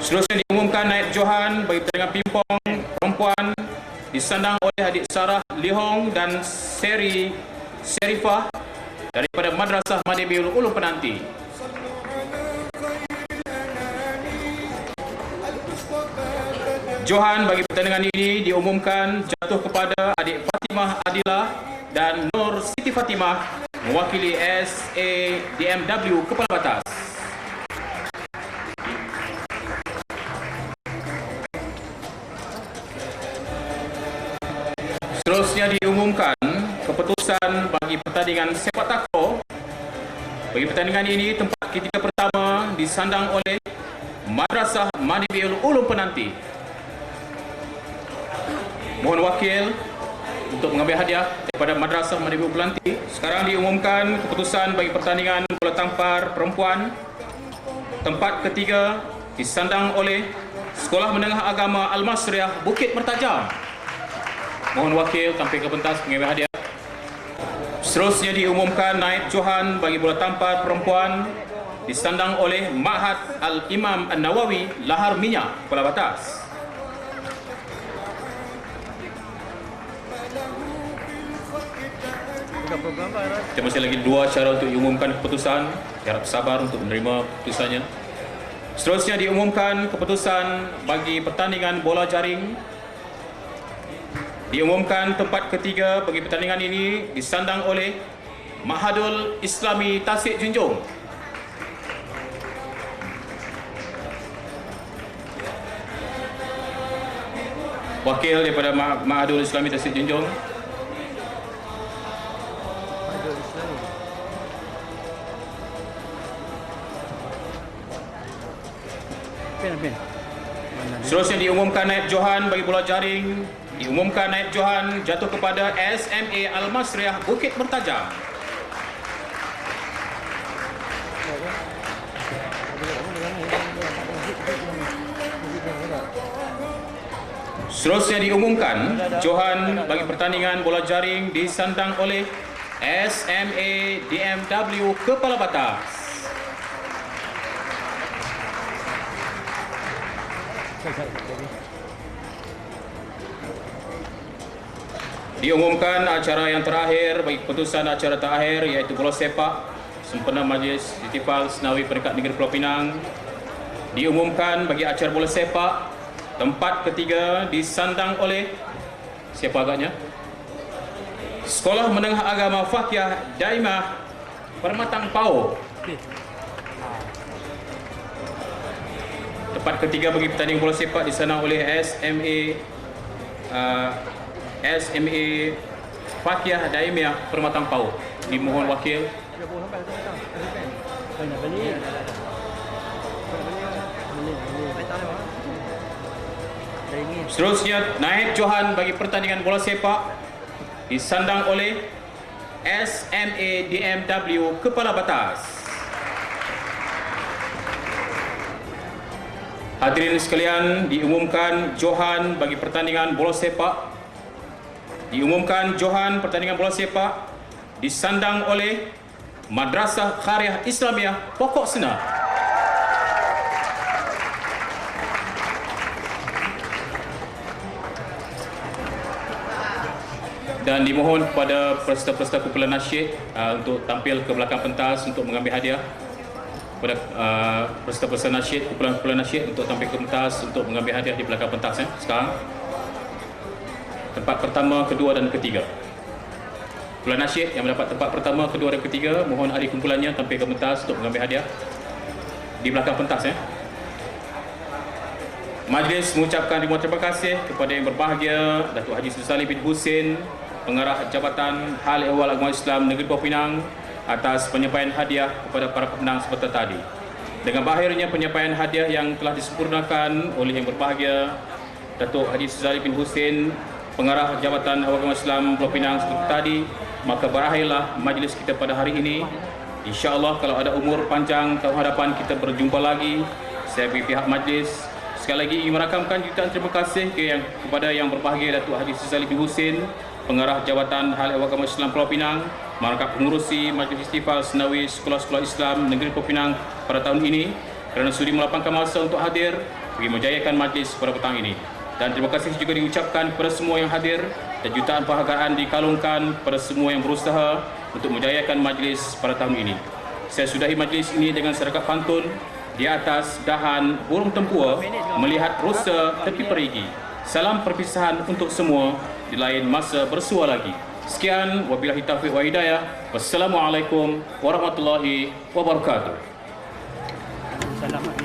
Seterusnya diumumkan naib Johan bagi pertandingan pimpong perempuan disandang oleh adik Sarah Lihong dan Serifah daripada Madrasah Madibiul Ulum Penanti. Johan bagi pertandingan ini diumumkan jatuh kepada adik Fatimah Adila dan Nur Siti Fatimah mewakili SADMW Kepala Batas. Seterusnya diumumkan keputusan bagi pertandingan sepak takraw. Bagi pertandingan ini tempat ketiga pertama disandang oleh Madrasah Madibiul Ulum Penanti. Mohon wakil untuk mengambil hadiah daripada Madrasah Madibiul Penanti. Sekarang diumumkan keputusan bagi pertandingan bola tampar perempuan. Tempat ketiga disandang oleh Sekolah Menengah Agama Al-Masriah Bukit Mertajam. Mohon wakil tampil ke pentas mengambil hadiah. Seterusnya diumumkan naib Johan bagi bola tampar perempuan disandang oleh Ma'had Al-Imam An-Nawawi Lahar Minyak Kepala Batas. Kita masih lagi dua cara untuk diumumkan keputusan. Harap sabar untuk menerima keputusannya. Seterusnya diumumkan keputusan bagi pertandingan bola jaring. Diumumkan tempat ketiga bagi pertandingan ini disandang oleh Mahadul Islami Tasik Junjung. Wakil daripada Mahadul Islami Tasik Junjung. Seterusnya diumumkan naib Johan bagi bola jaring. Diumumkan naib Johan jatuh kepada SMA Al-Masriah Bukit Mertajam. Seterusnya diumumkan Johan bagi pertandingan bola jaring disandang oleh SMA DMW Kepala Batas. Diumumkan acara yang terakhir bagi keputusan acara terakhir iaitu bola sepak sempena Majlis Ihtifal Senawi Peringkat Negeri Pulau Pinang. Diumumkan bagi acara bola sepak tempat ketiga disandang oleh siapa agaknya? Sekolah Menengah Agama Fakiyah Daimah Permatang Pau. Tempat ketiga bagi pertandingan bola sepak disenang oleh SMA Fakiyah Daimiah Permatang Pau. Dimohon wakil. Seterusnya naib Johan bagi pertandingan bola sepak disandang oleh SMA DMW Kepala Batas. Hadirin sekalian, diumumkan Johan bagi pertandingan bola sepak. Diumumkan Johan pertandingan bola sepak disandang oleh Madrasah Khariah Islamiah Pokok Senar. Dan dimohon kepada peserta-peserta kumpulan nasyid untuk tampil ke belakang pentas untuk mengambil hadiah. Kepada peserta-peserta nasyid, kumpulan nasyid untuk tampil ke pentas untuk mengambil hadiah di belakang pentas sekarang. Tempat pertama, kedua dan ketiga. Kumpulan nasyid yang mendapat tempat pertama, kedua dan ketiga, mohon ahli kumpulannya tampil ke pentas untuk mengambil hadiah di belakang pentas. Majlis mengucapkan ribuan terima kasih kepada yang berbahagia Datuk Haji Sri Salih bin Husin, Pengarah Jabatan Hal Ehwal Agama Islam Negeri Pulau Pinang, atas penyampaian hadiah kepada para pemenang seperti tadi. Dengan berakhirnya penyampaian hadiah yang telah disempurnakan oleh yang berbahagia Datuk Haji Sri Salih bin Husin, Pengarah Jabatan Hal Agama Islam Pulau Pinang seperti tadi, maka berakhirlah majlis kita pada hari ini. InsyaAllah kalau ada umur panjang tahun hadapan kita berjumpa lagi. Saya bagi pihak majlis sekali lagi ingin merakamkan jutaan terima kasih kepada yang berbahagia Datuk Haji Sri Salih bin Husin, Pengarah Jabatan Hal Ehwal Agama Islam Pulau Pinang, merangkap pengurusi Majlis Ihtifal Senawi Sekolah-Sekolah Islam Negeri Pulau Pinang pada tahun ini kerana sudi melapangkan masa untuk hadir bagi menjayakan majlis pada petang ini. Dan terima kasih juga diucapkan kepada semua yang hadir dan jutaan penghargaan dikalungkan kepada semua yang berusaha untuk menjayakan majlis pada tahun ini. Saya sudahi majlis ini dengan serakat pantun di atas dahan burung tempua melihat rusa tepi perigi. Salam perpisahan untuk semua, di lain masa bersua lagi. Sekian, wabillahi taufiq wa hidayah. Wassalamualaikum warahmatullahi wabarakatuh. Selamat.